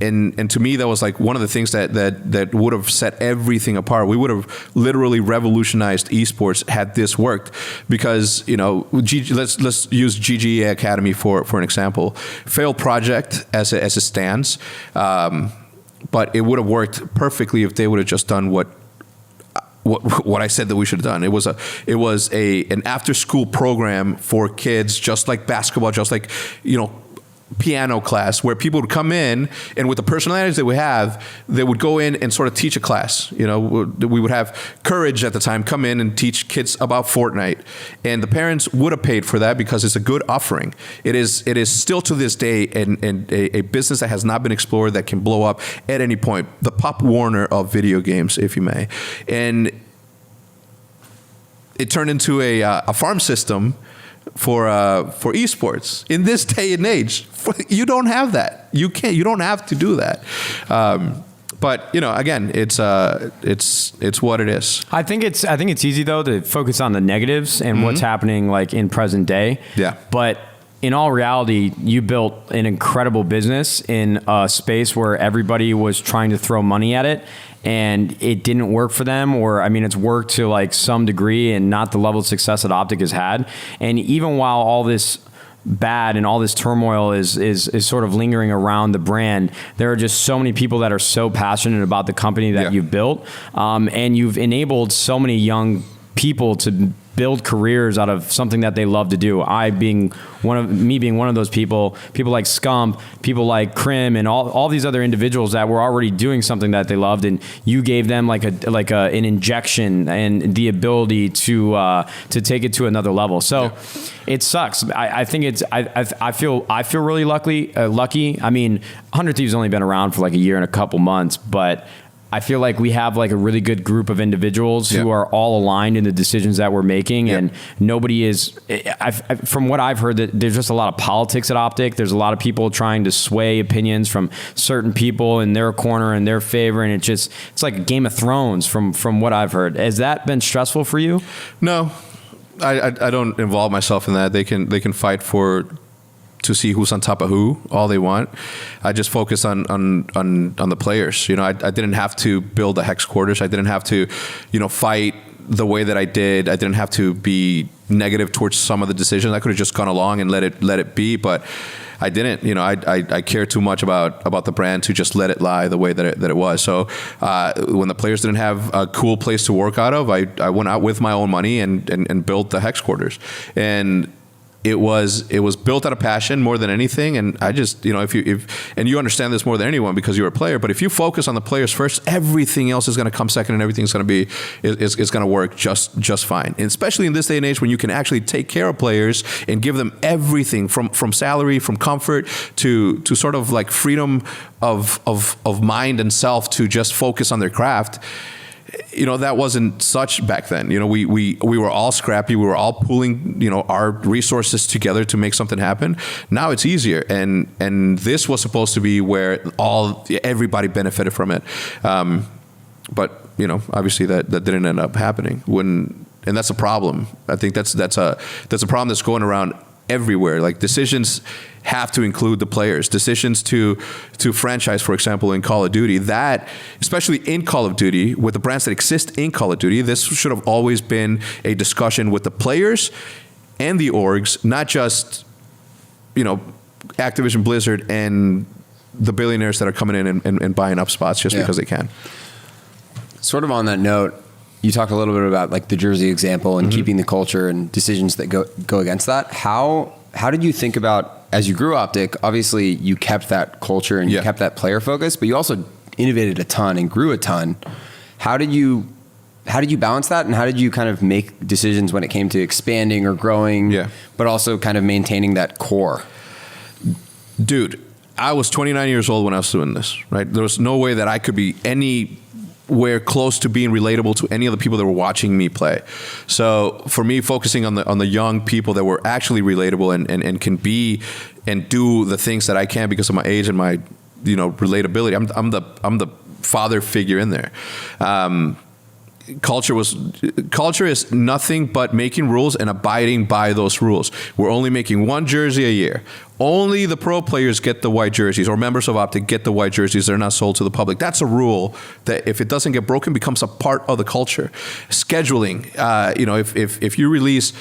And to me, that was like one of the things that would have set everything apart. We would have literally revolutionized esports had this worked, because let's use GGA Academy for an example. Failed project as it stands, but it would have worked perfectly if they would have just done what I said that we should have done. It was an after school program for kids, just like basketball, just like piano class, where people would come in, and with the personalities that we have, they would go in and sort of teach a class. We would have Courage at the time come in and teach kids about Fortnite, and the parents would have paid for that because it's a good offering. It is still to this day a business that has not been explored, that can blow up at any point. The Pop Warner of video games, if you may. And it turned into a farm system for esports in this day and age. You don't have that. You don't have to do that. But again, it's what it is. I think it's easy though to focus on the negatives and what's happening like in present day. Yeah. But in all reality, you built an incredible business in a space where everybody was trying to throw money at it, and it didn't work for them, or it's worked to like some degree and not the level of success that OPTIC has had. And even while all this bad and all this turmoil is sort of lingering around the brand, there are just so many people that are so passionate about the company that you've built, and you've enabled so many young people to build careers out of something that they love to do. Being one of those people like Scump, people like Krim, and all these other individuals that were already doing something that they loved, and you gave them an injection and the ability to take it to another level. So it sucks. I think I feel really lucky. 100 Thieves only been around for like a year and a couple months, but I feel like we have like a really good group of individuals who are all aligned in the decisions that we're making, and nobody is. From what I've heard, that there's just a lot of politics at OPTIC. There's a lot of people trying to sway opinions from certain people in their corner and their favor, and it's like a Game of Thrones from what I've heard. Has that been stressful for you? No, I don't involve myself in that. They can fight to see who's on top of who all they want. I just focus on the players. I didn't have to build the hex quarters. I didn't have to, fight the way that I did. I didn't have to be negative towards some of the decisions. I could have just gone along and let it be, but I didn't. I care too much about the brand to just let it lie the way that it was. So when the players didn't have a cool place to work out of, I went out with my own money and built the hex quarters. And it was built out of passion more than anything, and I just if you understand this more than anyone because you're a player, but if you focus on the players first, everything else is going to come second, and everything's going to be is going to work just fine. And especially in this day and age when you can actually take care of players and give them everything from salary, from comfort to sort of like freedom of mind and self to just focus on their craft. That wasn't such back then. We were all scrappy. We were all pooling, our resources together to make something happen. Now it's easier, and this was supposed to be where everybody benefited from it. But obviously that didn't end up happening. And that's a problem. I think that's a problem that's going around everywhere. Like decisions have to include the players. Decisions to franchise, for example, in Call of Duty, that, especially in Call of Duty, with the brands that exist in Call of Duty, this should have always been a discussion with the players and the orgs, not just, Activision Blizzard and the billionaires that are coming in and buying up spots just because they can. Sort of on that note, you talked a little bit about like the jersey example and keeping the culture and decisions that go against that. How did you think about, as you grew Optic, obviously you kept that culture and you kept that player focus, but you also innovated a ton and grew a ton. How did you balance that, and how did you kind of make decisions when it came to expanding or growing, but also kind of maintaining that core? Dude, I was 29 years old when I was doing this, right? There was no way that I could be anywhere close to being relatable to any of the people that were watching me play. So for me, focusing on the young people that were actually relatable and can be and do the things that I can because of my age and my relatability. I'm the father figure in there. Culture is nothing but making rules and abiding by those rules. We're only making one jersey a year. Only the pro players get the white jerseys, or members of Optic get the white jerseys. They're not sold to the public. That's a rule that if it doesn't get broken, becomes a part of the culture. Scheduling, if you release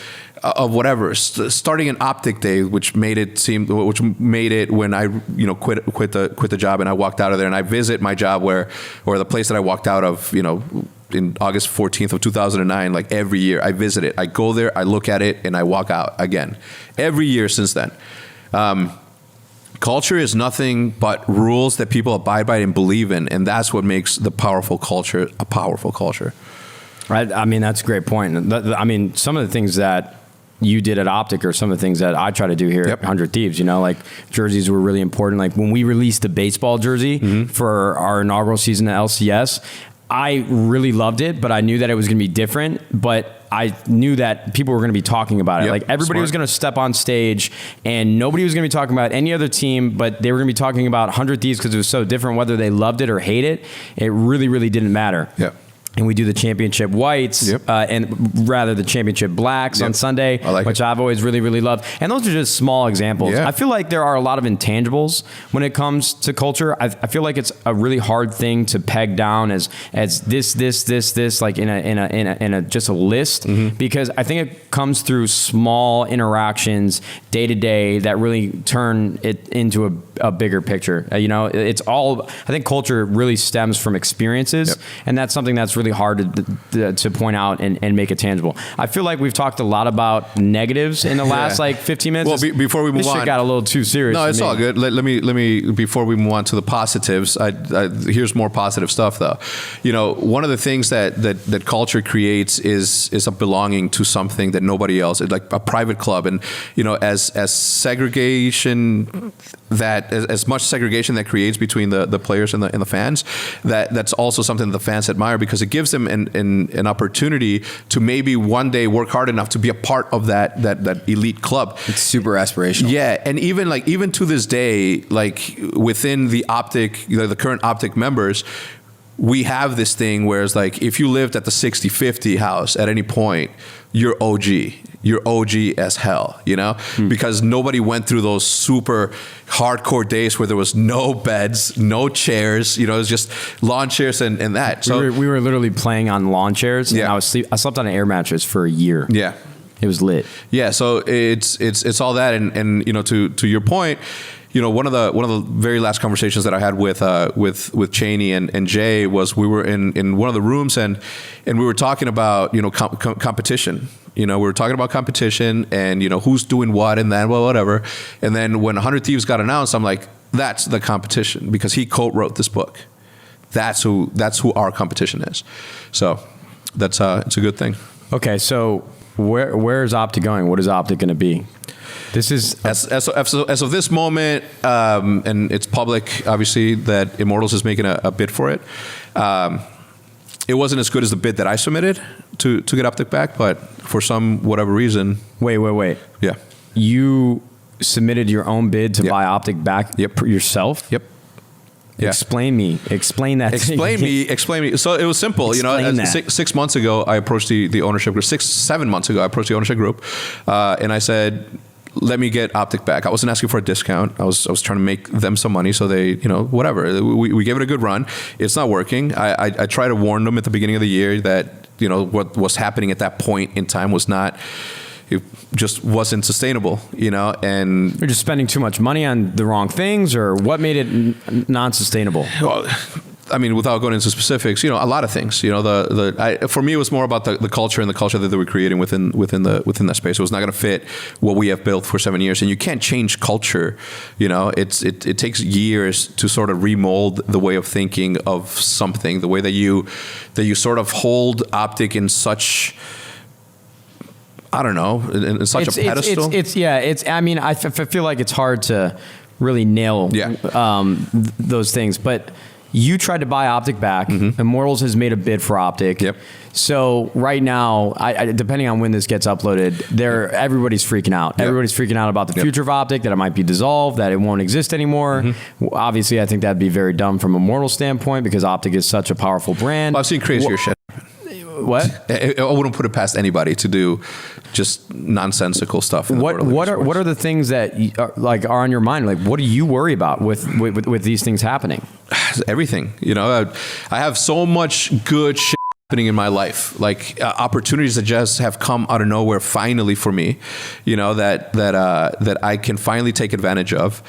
of whatever, starting an Optic Day, which made it when I quit the job and I walked out of there, and I visit my job or the place that I walked out of, in August 14th of 2009, like every year I visit it. I go there, I look at it, and I walk out again. Every year since then. Culture is nothing but rules that people abide by and believe in, and that's what makes the powerful culture a powerful culture. Right. I mean, that's a great point. I mean, some of the things that you did at Optic are some of the things that I try to do here at 100 Thieves. Like jerseys were really important. Like when we released the baseball jersey for our inaugural season at LCS, I really loved it, but I knew that it was going to be different. But I knew that people were going to be talking about it. Like everybody was going to step on stage, and nobody was going to be talking about any other team, but they were going to be talking about 100 Thieves because it was so different. Whether they loved it or hate it, it really, really didn't matter. Yeah. And we do the championship whites and rather the championship blacks on Sunday, which I've always really, really loved. And those are just small examples. I feel like there are a lot of intangibles when it comes to culture. I feel like it's a really hard thing to peg down as this, like in a just a list, because I think it comes through small interactions day to day that really turn it into a bigger picture. It's all, I think culture really stems from experiences, and that's something that's really hard to point out and make it tangible. I feel like we've talked a lot about negatives in the last 15 minutes. Well, before we move on, this shit got a little too serious. No, it's all good. Let me before we move on to the positives. Here's more positive stuff though. One of the things that culture creates is a belonging to something that nobody else, like a private club, and as segregation, that as much segregation that creates between the players and the fans, that's also something that the fans admire, because it gives them an opportunity to maybe one day work hard enough to be a part of that elite club. It's super aspirational. Yeah, and even to this day, like within the Optic, the current Optic members, we have this thing where it's like, if you lived at the 6050 house at any point, you're OG. You're OG as hell, because nobody went through those super hardcore days where there was no beds, no chairs, it was just lawn chairs and that. So we were literally playing on lawn chairs, and I slept on an air mattress for a year. Yeah. It was lit. Yeah, so it's all that, and to your point, one of the very last conversations that I had with Cheney and Jay was, we were in one of the rooms and we were talking about competition. We were talking about competition and who's doing what and then whatever. And then when 100 Thieves got announced, I'm like, that's the competition, because he co-wrote this book. That's who our competition is. So it's a good thing. Okay, so where is Optic going? What is Optic going to be? This is as of this moment, and it's public, obviously, that Immortals is making a bid for it. It wasn't as good as the bid that I submitted to get Optic back, but for whatever reason. Wait. Yeah. You submitted your own bid to buy Optic back yourself? Yep. Yeah. Explain that. Explain me. So it was simple. 6 months ago, I approached the ownership group. 7 months ago, I approached the ownership group, and I said, let me get Optic back. I wasn't asking for a discount. I was trying to make them some money, so they, whatever. We gave it a good run. It's not working. I tried to warn them at the beginning of the year that, what was happening at that point in time was not it just wasn't sustainable, and You're just spending too much money on the wrong things, or what made it non-sustainable? well, I mean, without going into specifics, a lot of things. For me, it was more about the culture and the culture that they were creating within that space. It was not going to fit what we have built for 7 years, and you can't change culture. It takes years to sort of remold the way of thinking of something, the way that you sort of hold Optic in such, I don't know, in such a pedestal. I mean, I feel like it's hard to really nail those things, but. You tried to buy Optic back. Immortals has made a bid for Optic. Yep. So right now, depending on when this gets uploaded, everybody's freaking out. Yep. Everybody's freaking out about the future of Optic, that it might be dissolved, that it won't exist anymore. Obviously, I think that'd be very dumb from a Immortal standpoint because Optic is such a powerful brand. Well, I've seen crazier shit. What? I wouldn't put it past anybody to do just nonsensical stuff. What are the things that are on your mind? Like, what do you worry about with these things happening? Everything. I have so much good shit happening in my life, like opportunities that just have come out of nowhere finally for me. That I can finally take advantage of.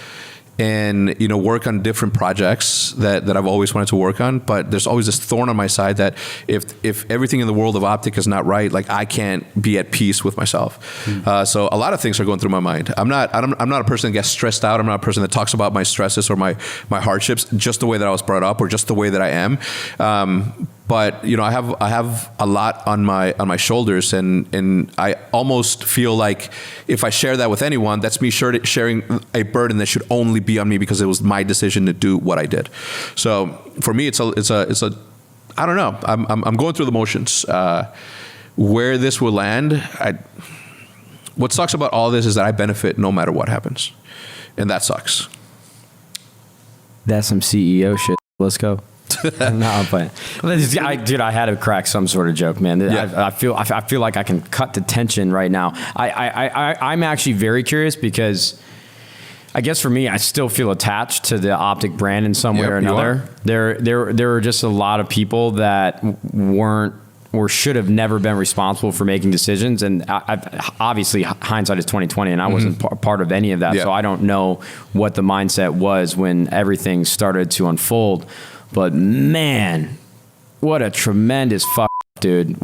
And work on different projects that I've always wanted to work on, but there's always this thorn on my side that if everything in the world of Optic is not right, like I can't be at peace with myself. So a lot of things are going through my mind. I'm not a person that gets stressed out. I'm not a person that talks about my stresses or my hardships just the way that I was brought up or just the way that I am. But I have a lot on my shoulders, and I almost feel like if I share that with anyone, that's me sharing a burden that should only be on me because it was my decision to do what I did. So for me, it's a I don't know. I'm going through the motions. Where this will land, what sucks about all this is that I benefit no matter what happens, and that sucks. That's some CEO shit. Let's go. No, I'm playing. Dude, I had to crack some sort of joke, man. Yeah. I feel like I can cut the tension right now. I'm actually very curious because I guess for me, I still feel attached to the Optic brand in some way or another. There are just a lot of people that weren't or should have never been responsible for making decisions. And obviously hindsight is 2020 and I wasn't part of any of that. Yeah. So I don't know what the mindset was when everything started to unfold. But man, what a tremendous dude.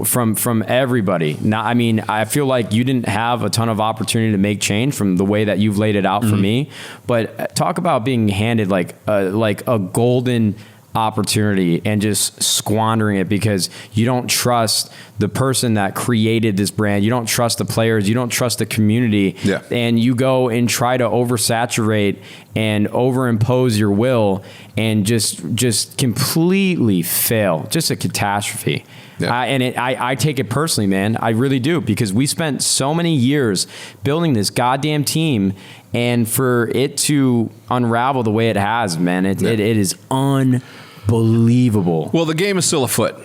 From everybody. Now, I mean, I feel like you didn't have a ton of opportunity to make change from the way that you've laid it out for me. But talk about being handed like a golden opportunity and just squandering it because you don't trust the person that created this brand. You don't trust the players. You don't trust the community. Yeah. And you go and try to oversaturate and overimpose your will and just completely fail. Just a catastrophe. Yeah. I take it personally, man. I really do, because we spent so many years building this goddamn team, and for it to unravel the way it has, man, it is unbelievable. Well, the game is still afoot.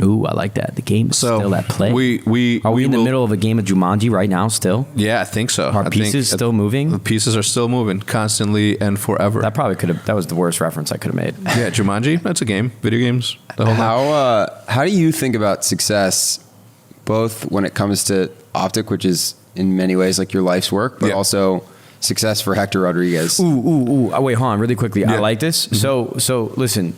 Ooh, I like that. The game is still at play. Are we in the middle of a game of Jumanji right now still? Yeah, I think so. Are pieces still moving? The pieces are still moving constantly and forever. That was the worst reference I could have made. Yeah, Jumanji, that's a game. Video games. How do you think about success, both when it comes to Optic, which is in many ways like your life's work, but also success for Hector Rodriguez? Ooh. Wait, hold on, really quickly. Yeah. I like this. Mm-hmm. So listen.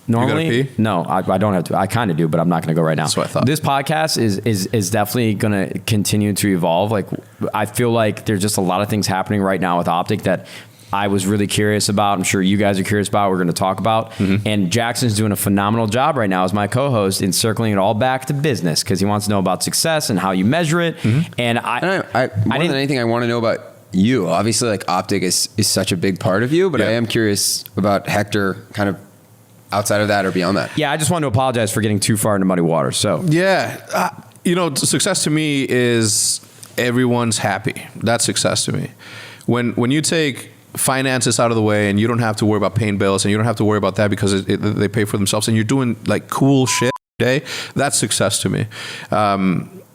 Normally, you gotta pee? No, I don't have to. I kind of do, but I'm not going to go right now. That's what I thought. This podcast is definitely going to continue to evolve. Like, I feel like there's just a lot of things happening right now with Optic that I was really curious about. I'm sure you guys are curious about. We're going to talk about. Mm-hmm. And Jackson's doing a phenomenal job right now as my co-host in circling it all back to business because he wants to know about success and how you measure it. Mm-hmm. And more than anything, I want to know about you. Obviously, like Optic is such a big part of you, but I am curious about Hector kind of outside of that or beyond that. Yeah, I just wanted to apologize for getting too far into muddy water. So success to me is everyone's happy. That's success to me. When you take finances out of the way and you don't have to worry about paying bills and you don't have to worry about that because they pay for themselves and you're doing like cool shit every day, that's success to me.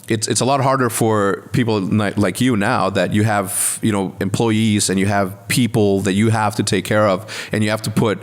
It's a lot harder for people like you now that you have employees and you have people that you have to take care of and you have to put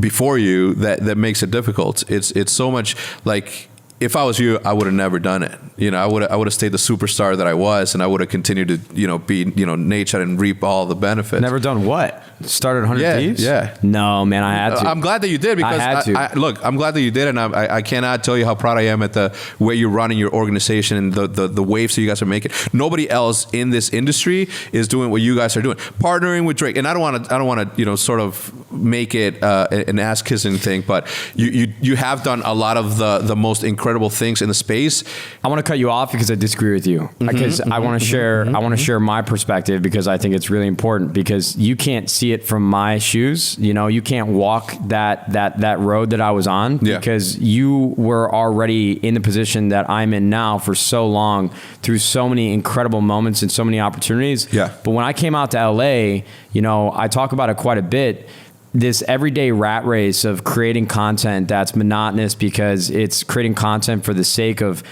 before you that makes it difficult. It's so much like if I was you, I would have never done it. I would have stayed the superstar that I was, and I would have continued to, be, Nadeshot and reap all the benefits. Never done what? Started 100 Thieves? Yeah. No, man, I had to. I'm glad that you did, because I had to. Look, I'm glad that you did, and I cannot tell you how proud I am at the way you're running your organization and the waves that you guys are making. Nobody else in this industry is doing what you guys are doing. Partnering with Drake, and I don't want to, sort of make it an ass kissing thing, but you have done a lot of the most incredible things in the space. I want to cut you off because I disagree with you, because I want to share my perspective, because I think it's really important, because you can't see it from my shoes. You can't walk that road that I was on, because you were already in the position that I'm in now for so long, through so many incredible moments and so many opportunities. Yeah. But when I came out to LA, I talk about it quite a bit. This everyday rat race of creating content that's monotonous, because it's creating content for the sake of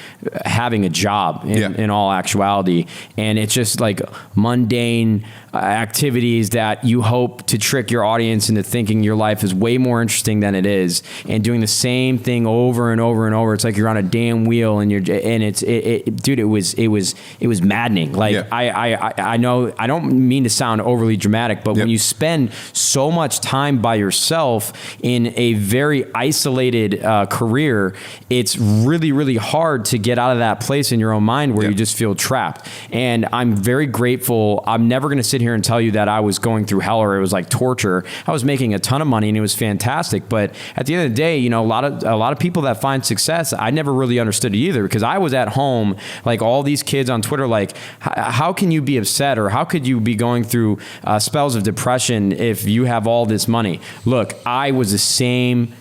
having a job in all actuality. And it's just like mundane activities that you hope to trick your audience into thinking your life is way more interesting than it is, and doing the same thing over and over and over. It's like you're on a damn wheel, and dude, it was maddening. Like, I know I don't mean to sound overly dramatic, but when you spend so much time by yourself in a very isolated career, it's really, really hard to get out of that place in your own mind where you just feel trapped. And I'm very grateful. I'm never going to sit here and tell you that I was going through hell or it was like torture. I was making a ton of money and it was fantastic. But at the end of the day, a lot of people that find success, I never really understood it either, because I was at home, like all these kids on Twitter, like, how can you be upset, or how could you be going through spells of depression if you have all this money? Look, I was the same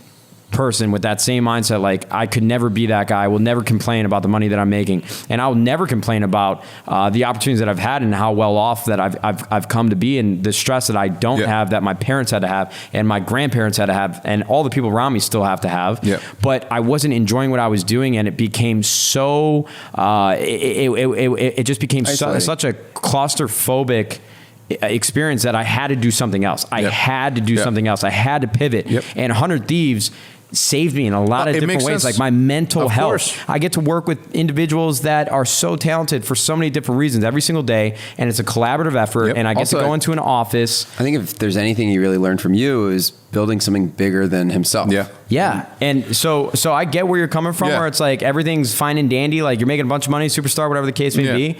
person with that same mindset. Like, I could never be that guy. I will never complain about the money that I'm making, and I'll never complain about the opportunities that I've had and how well off that I've come to be, and the stress that I don't have, that my parents had to have and my grandparents had to have, and all the people around me still have to have. But I wasn't enjoying what I was doing, and it became so it just became such a claustrophobic experience that I had to do something else. I had to do something else. I had to pivot. And 100 Thieves saved me in a lot of different ways, like my mental health. I get to work with individuals that are so talented for so many different reasons every single day, and it's a collaborative effort, and I get to go into an office. I think if there's anything he really learned from you is building something bigger than himself. And so I get where you're coming from, where it's like everything's fine and dandy, like you're making a bunch of money, superstar, whatever the case may be.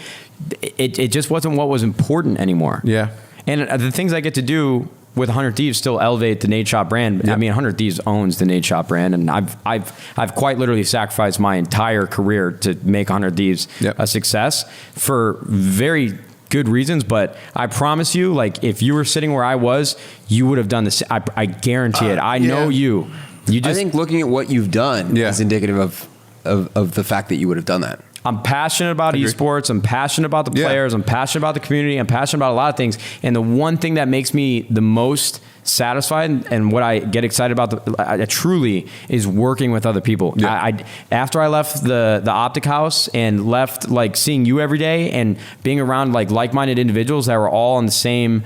It just wasn't what was important anymore. And the things I get to do with 100 Thieves still elevate the Nadeshot brand. I mean, 100 Thieves owns the Nadeshot brand, and I've quite literally sacrificed my entire career to make 100 Thieves a success for very good reasons. But I promise you, like, if you were sitting where I was, you would have done this. I guarantee it. I know you. I think looking at what you've done is indicative of the fact that you would have done that. I'm passionate about esports. I'm passionate about the players. I'm passionate about the community. I'm passionate about a lot of things. And the one thing that makes me the most satisfied and what I get excited about truly is working with other people. After I left the OPTIC house and left, like, seeing you every day and being around like-minded individuals that were all on the same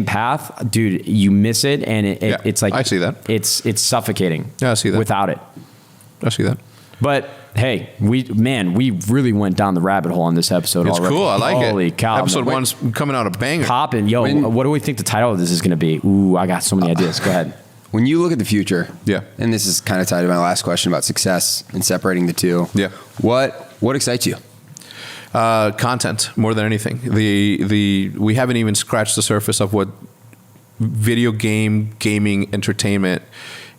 path, dude, you miss it, and it's like, I see that. It's suffocating. I see that. Without it. I see that. But hey, we really went down the rabbit hole on this episode already. It's cool. I like it. Holy cow. Episode 1's coming out a banger. Popping. Yo, what do we think the title of this is going to be? Ooh, I got so many ideas. Go ahead. When you look at the future, and this is kind of tied to my last question about success and separating the two, what excites you? Content more than anything. We haven't even scratched the surface of what gaming entertainment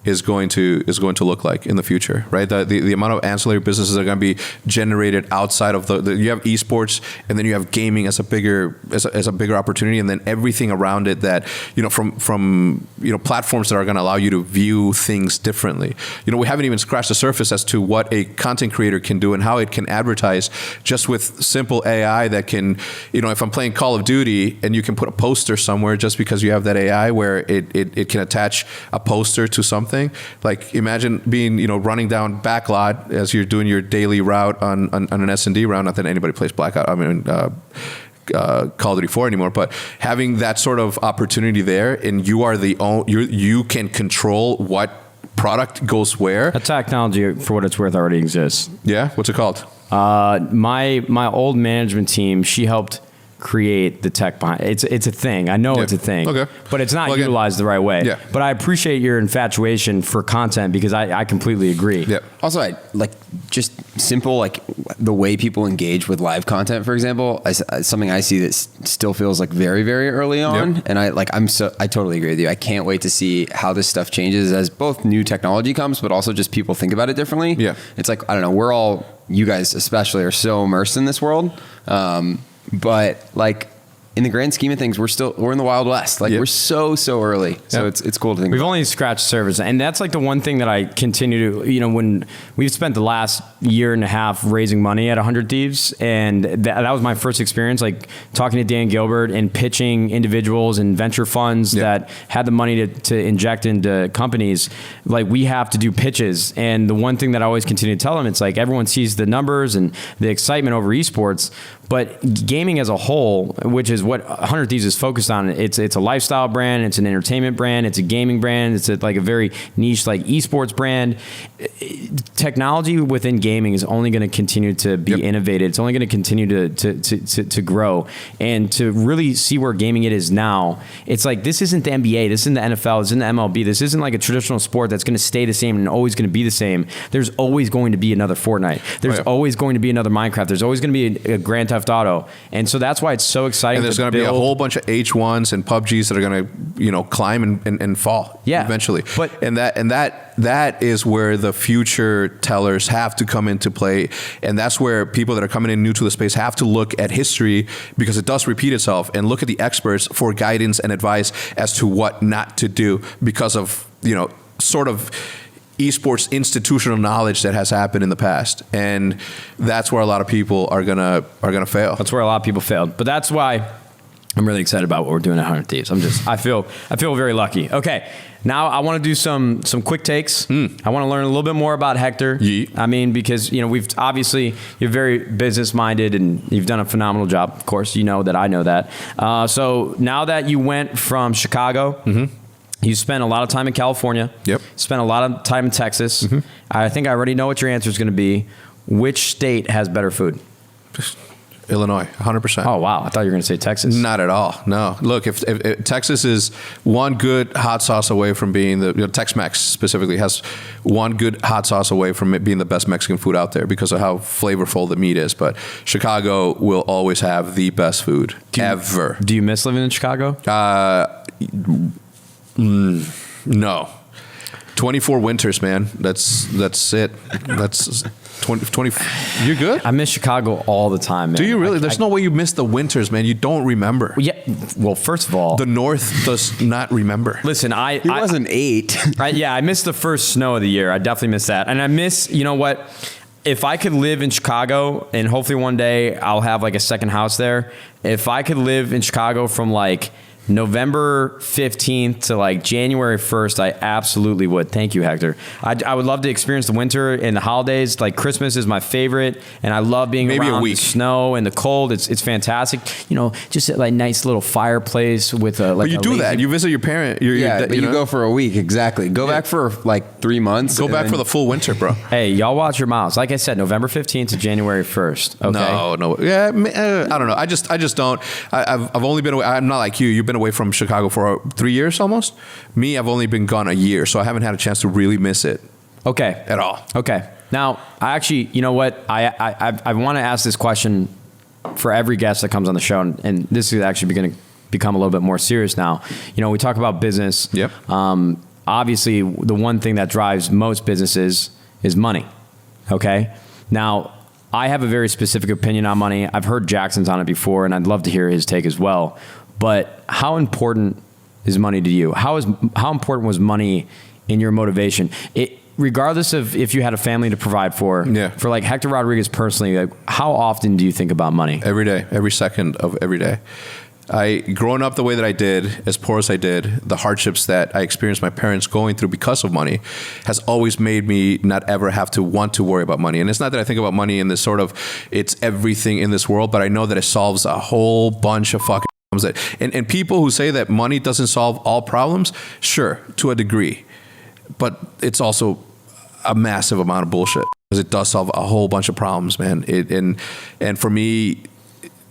is going to look like in the future, right? The amount of ancillary businesses that are going to be generated outside of you have esports, and then you have gaming as a bigger opportunity, and then everything around it that from platforms that are going to allow you to view things differently. We haven't even scratched the surface as to what a content creator can do and how it can advertise just with simple AI that can, if I'm playing Call of Duty and you can put a poster somewhere just because you have that AI where it can attach a poster to something. Like, imagine being, running down backlot as you're doing your daily route on an S&D route. Not that anybody plays Blackout. I mean, Call of Duty 4 anymore, but having that sort of opportunity there, and you can control what product goes where. That technology, for what it's worth, already exists. Yeah, what's it called? My old management team, she helped create the tech behind it. It's a thing. I know it's a thing. Okay. But it's not utilized the right way. Yeah. But I appreciate your infatuation for content because I completely agree. Yeah. Also, I like just simple, like the way people engage with live content, for example, something I see that still feels like very, very early on. Yep. And I totally agree with you. I can't wait to see how this stuff changes as both new technology comes, but also just people think about it differently. Yeah. It's like, I don't know, you guys especially are so immersed in this world. But like in the grand scheme of things, we're in the Wild West. Like we're so early. So it's cool to think We've about. only scratched the surface. And that's like the one thing that I continue to, when we've spent the last year and a half raising money at 100 Thieves. And that was my first experience, like talking to Dan Gilbert and pitching individuals and venture funds that had the money to inject into companies. Like we have to do pitches. And the one thing that I always continue to tell them, it's like everyone sees the numbers and the excitement over esports, but gaming as a whole, which is what 100 Thieves is focused on, it's a lifestyle brand, it's an entertainment brand, it's a gaming brand, it's like a very niche like esports brand. Technology within gaming is only going to continue to be innovated. It's only going to continue to grow, and to really see where gaming it is now. It's like this isn't the NBA, this isn't the NFL, this isn't the MLB, this isn't like a traditional sport that's going to stay the same and always going to be the same. There's always going to be another Fortnite. There's always going to be another Minecraft. There's always going to be a Grand Theft Auto, and so that's why it's so exciting. And there's going to be a whole bunch of H1s and PUBGs that are going to, climb and fall eventually. But and that is where the future tellers have to come into play, and that's where people that are coming in new to the space have to look at history, because it does repeat itself, and look at the experts for guidance and advice as to what not to do because of sort of esports institutional knowledge that has happened in the past, and that's where a lot of people are gonna fail. That's where a lot of people failed, but that's why I'm really excited about what we're doing at 100 Thieves. I feel very lucky. Okay, now I want to do some quick takes. I want to learn a little bit more about Hector. I mean, because we've obviously, you're very business minded and you've done a phenomenal job. Of course, you know that I know that. So now that you went from Chicago. You spent a lot of time in California. Yep. Spent a lot of time in Texas. I think I already know what your answer is going to be. Which state has better food? Illinois, 100%. Oh, wow. I thought you were going to say Texas. Not at all. No. Look, if Texas is one good hot sauce away from being Tex-Mex specifically has one good hot sauce away from it being the best Mexican food out there because of how flavorful the meat is. But Chicago will always have the best food ever. Do you miss living in Chicago? No. 24 winters, man. That's it. That's 20. You're good? I miss Chicago all the time, man. Do you really? There's no way you miss the winters, man. You don't remember. Yeah. Well, first of all, the North does not remember. Listen, He wasn't 8. I missed the first snow of the year. I definitely missed that. And I miss, what? If I could live in Chicago, and hopefully one day I'll have like a second house there. If I could live in Chicago from like November 15th to like January 1st, I absolutely would. Thank you, Hector. I would love to experience the winter and the holidays. Like Christmas is my favorite, and I love being around the snow and the cold. It's fantastic. Just a like nice little fireplace with a like. But you do that. You visit your parent. But you go for a week. Exactly. Go back for like 3 months. Go back for the full winter, bro. Hey, y'all watch your mouths. Like I said, November 15th to January 1st. Okay. No. Yeah, I don't know. I just don't. I've only been away. I'm not like you. You've been away from Chicago for 3 years almost. Me, I've only been gone a year, so I haven't had a chance to really miss it. Okay. At all. Okay. Now, I actually, you know what? I want to ask this question for every guest that comes on the show, and this is actually going to become a little bit more serious now. We talk about business. Yep. Obviously, the one thing that drives most businesses is money. Okay. Now, I have a very specific opinion on money. I've heard Jackson's on it before, and I'd love to hear his take as well. But how important is money to you? How important was money in your motivation? Regardless of if you had a family to provide for, for like Hector Rodriguez personally, like how often do you think about money? Every day, every second of every day. Growing up the way that I did, as poor as I did, the hardships that I experienced my parents going through because of money has always made me not ever have to want to worry about money. And it's not that I think about money in this sort of, it's everything in this world, but I know that it solves a whole bunch of fucking and people who say that money doesn't solve all problems, sure, to a degree. but it's also a massive amount of bullshit because it does solve a whole bunch of problems, man. And for me,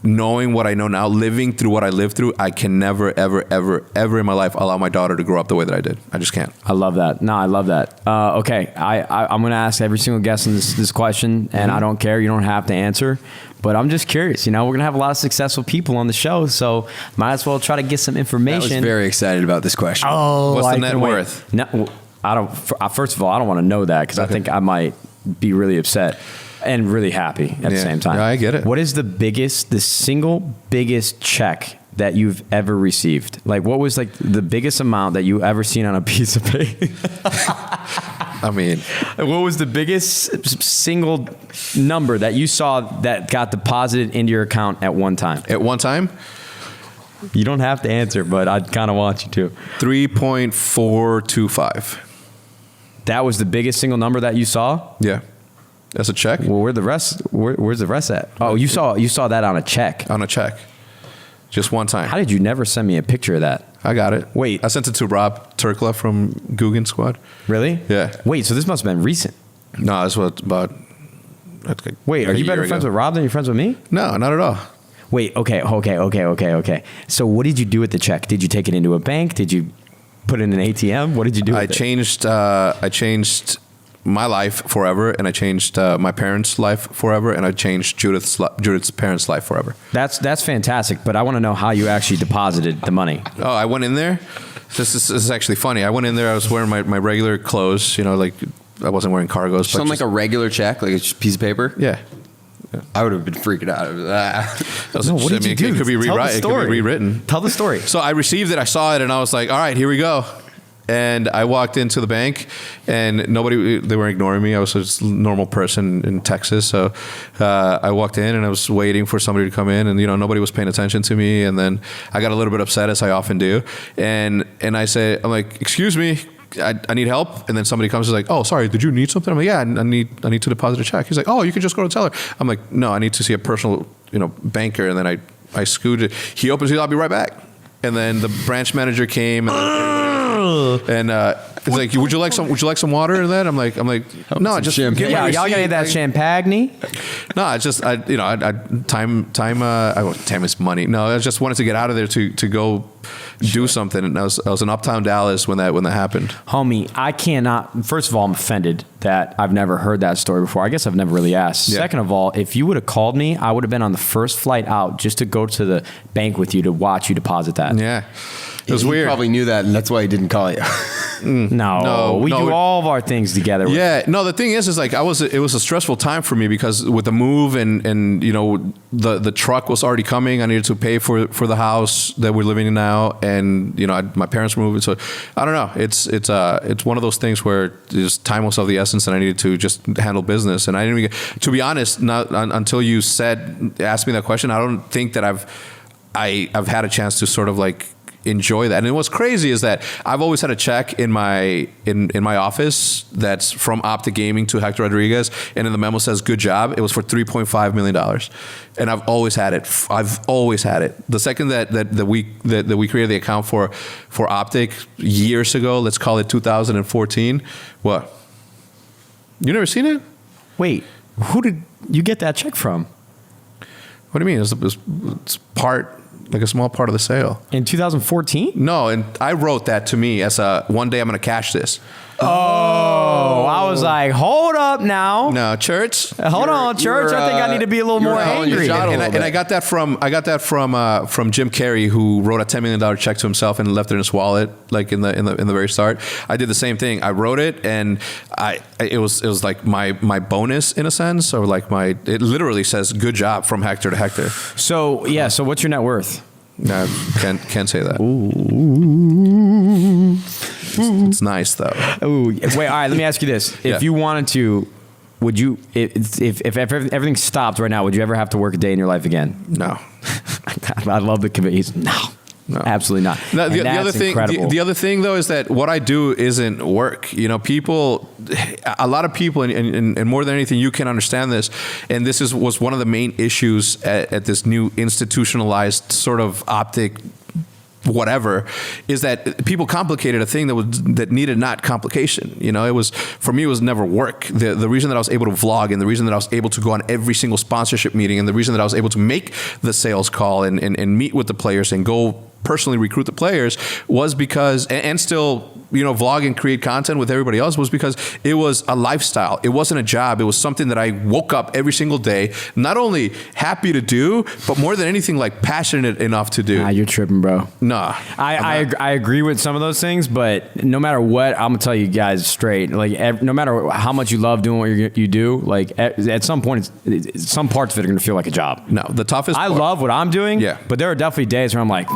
knowing what I know now, living through what I lived through, I can never, ever, ever, ever in my life allow my daughter to grow up the way that I did. I just can't. I love that. No, I love that. Okay, I'm going to ask every single guest in this question, and I don't care. You don't have to answer, but I'm just curious. You know, we're going to have a lot of successful people on the show, so might as well try to get some information. I was very excited about this question. Oh, what's the net worth? No, I don't. First of all, I don't want to know that because I think I might be really upset and really happy at the same time. Yeah, I get it. What is the single biggest check that you've ever received? Like, what was like the biggest amount that you ever seen on a piece of paper? I mean, what was the biggest single number that you saw that got deposited into your account at one time? At one time? You don't have to answer, but I kind of want you to. 3.425. That was the biggest single number that you saw? Yeah. That's a check? Well, where's the rest at? Oh, you saw that on a check. On a check. Just one time. How did you never send me a picture of that? I got it. Wait. I sent it to Rob Turkla from Guggen Squad. Really? Yeah. Wait, so this must have been recent. No, that's what about. Wait, are you better friends with Rob than you're friends with me? No, not at all. Wait, okay. So what did you do with the check? Did you take it into a bank? Did you put it in an ATM? What did you do with it? I changed my life forever, and I changed my parents' life forever, and I changed Judith's parents' life forever. That's fantastic, but I want to know how you actually deposited the money. Oh, I went in there. This is actually funny. I went in there. I was wearing my regular clothes. You know, like I wasn't wearing cargos. Something like a regular check, like a piece of paper. Yeah. I would have been freaking out over that. What did you do? It could be rewritten. Tell the story. So I received it. I saw it, and I was like, "All right, here we go." And I walked into the bank, and they were ignoring me. I was just a normal person in Texas. So I walked in, and I was waiting for somebody to come in, and nobody was paying attention to me. And then I got a little bit upset, as I often do. And I'm like, "Excuse me, I need help." And then somebody comes and is like, "Oh, sorry, did you need something?" I'm like, "Yeah, I need to deposit a check." He's like, "Oh, you can just go to the teller." I'm like, "No, I need to see a personal, banker." And then I scooted. He opens it. I'll be right back. And then the branch manager came and he's like, "Would you like some water?" And then I'm like, "No, just champagne. Yeah, y'all gotta get that champagne. No, it's just time is money. No, I just wanted to get out of there to go do something. And I was in Uptown Dallas when that happened. Homie, I cannot. First of all, I'm offended that I've never heard that story before. I guess I've never really asked. Yeah. Second of all, if you would have called me, I would have been on the first flight out just to go to the bank with you to watch you deposit that. Yeah. It was He weird. probably knew that, and that's why he didn't call you. No, we do all of our things together. Yeah, no. The thing is like it was a stressful time for me because with the move and the truck was already coming. I needed to pay for the house that we're living in now, and my parents were moving. So I don't know. It's one of those things where just time was of the essence, and I needed to just handle business. And I didn't even get, to be honest, not until you asked me that question. I don't think that I've had a chance to sort of like enjoy that. And what's crazy is that I've always had a check in my office that's from OPTIC Gaming to Hector Rodriguez, and in the memo says "good job." It was for $3.5 million, and I've always had it. The second that we created the account for OPTIC years ago, let's call it 2014. What? You never seen it? Wait, who did you get that check from? What do you mean? It's part. Like a small part of the sale. In 2014? No, and I wrote that to me as one day I'm going to cash this. Oh, I was like, hold up now. No, church. Hold on, church. I think I need to be a little more angry. And I got that from Jim Carrey, who wrote a $10 million check to himself and left it in his wallet, like in the very start. I did the same thing. I wrote it, and it was like my bonus in a sense, or like it literally says "good job" from Hector to Hector. So yeah. So what's your net worth? No, can't say that. Ooh. It's nice though. Ooh. Wait. All right. Let me ask you this: if you wanted to, would you? If everything stopped right now, would you ever have to work a day in your life again? No. I love the commitment. No, absolutely not. No, the other thing though is that what I do isn't work. A lot of people, and more than anything, you can understand this. And this was one of the main issues at this new institutionalized sort of OPTIC whatever, is that people complicated a thing that needed not complication. You know, it was, for me, it was never work. The reason that I was able to vlog, and the reason that I was able to go on every single sponsorship meeting, and the reason that I was able to make the sales call and meet with the players and go personally recruit the players was because, and still, you know, vlog and create content with everybody else, was because it was a lifestyle. It wasn't a job. It was something that I woke up every single day, not only happy to do, but more than anything, like passionate enough to do. Nah, you're tripping, bro. Nah. I agree with some of those things, but no matter what, I'm gonna tell you guys straight, like no matter how much you love doing what you do, like at some point, some parts of it are gonna feel like a job. No, the toughest I part, love what I'm doing, yeah, but there are definitely days where I'm like,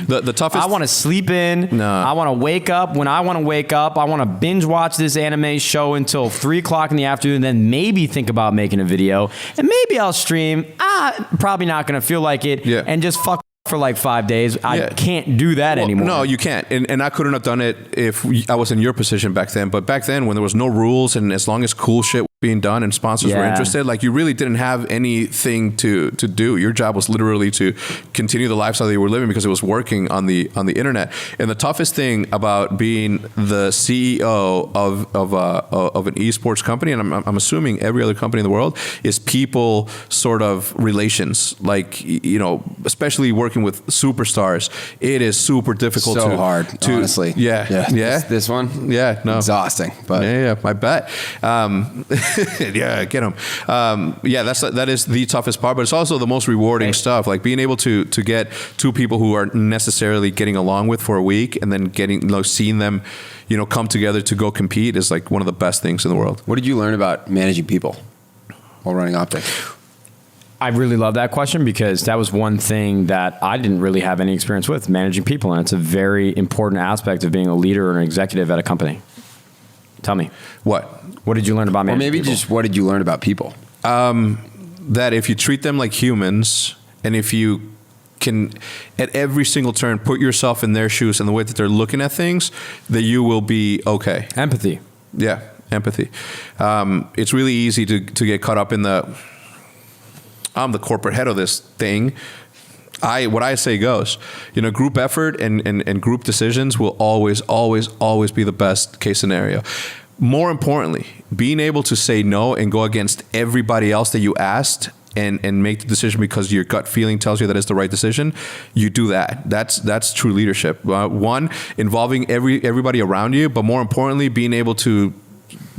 the toughest. I want to sleep in. No. I want to wake up when I want to wake up. I want to binge watch this anime show until 3 o'clock in the afternoon, then maybe think about making a video, and maybe I'll stream. Probably not going to feel like it, yeah, and just fuck for like 5 days. I can't do that anymore. No, you can't. And I couldn't have done it if I was in your position back then. But back then, when there was no rules, and as long as cool shit was being done and sponsors were interested, like, you really didn't have anything to do. Your job was literally to continue the lifestyle that you were living because it was working on the internet. And the toughest thing about being the CEO of an esports company, and I'm assuming every other company in the world, is people sort of relations. Like, you know, especially working with superstars, it is super difficult. So hard, honestly. Yeah. This one, exhausting, but I bet. Yeah, get them. That is the toughest part, but it's also the most rewarding stuff. Like being able to get two people who aren't necessarily getting along with for a week, and then seeing them, you know, come together to go compete is like one of the best things in the world. What did you learn about managing people while running OPTIC? I really love that question, because that was one thing that I didn't really have any experience with, managing people. And it's a very important aspect of being a leader or an executive at a company. Tell me. What did you learn about managing people? Just what did you learn about people? That if you treat them like humans, and if you can at every single turn put yourself in their shoes and the way that they're looking at things, that you will be okay. Empathy. Yeah, empathy. It's really easy to get caught up in I'm the corporate head of this thing. What I say goes. You know, group effort and group decisions will always be the best case scenario. More importantly, being able to say no and go against everybody else that you asked and make the decision because your gut feeling tells you that it's the right decision, you do that. That's true leadership. One, involving everybody around you, but more importantly, being able to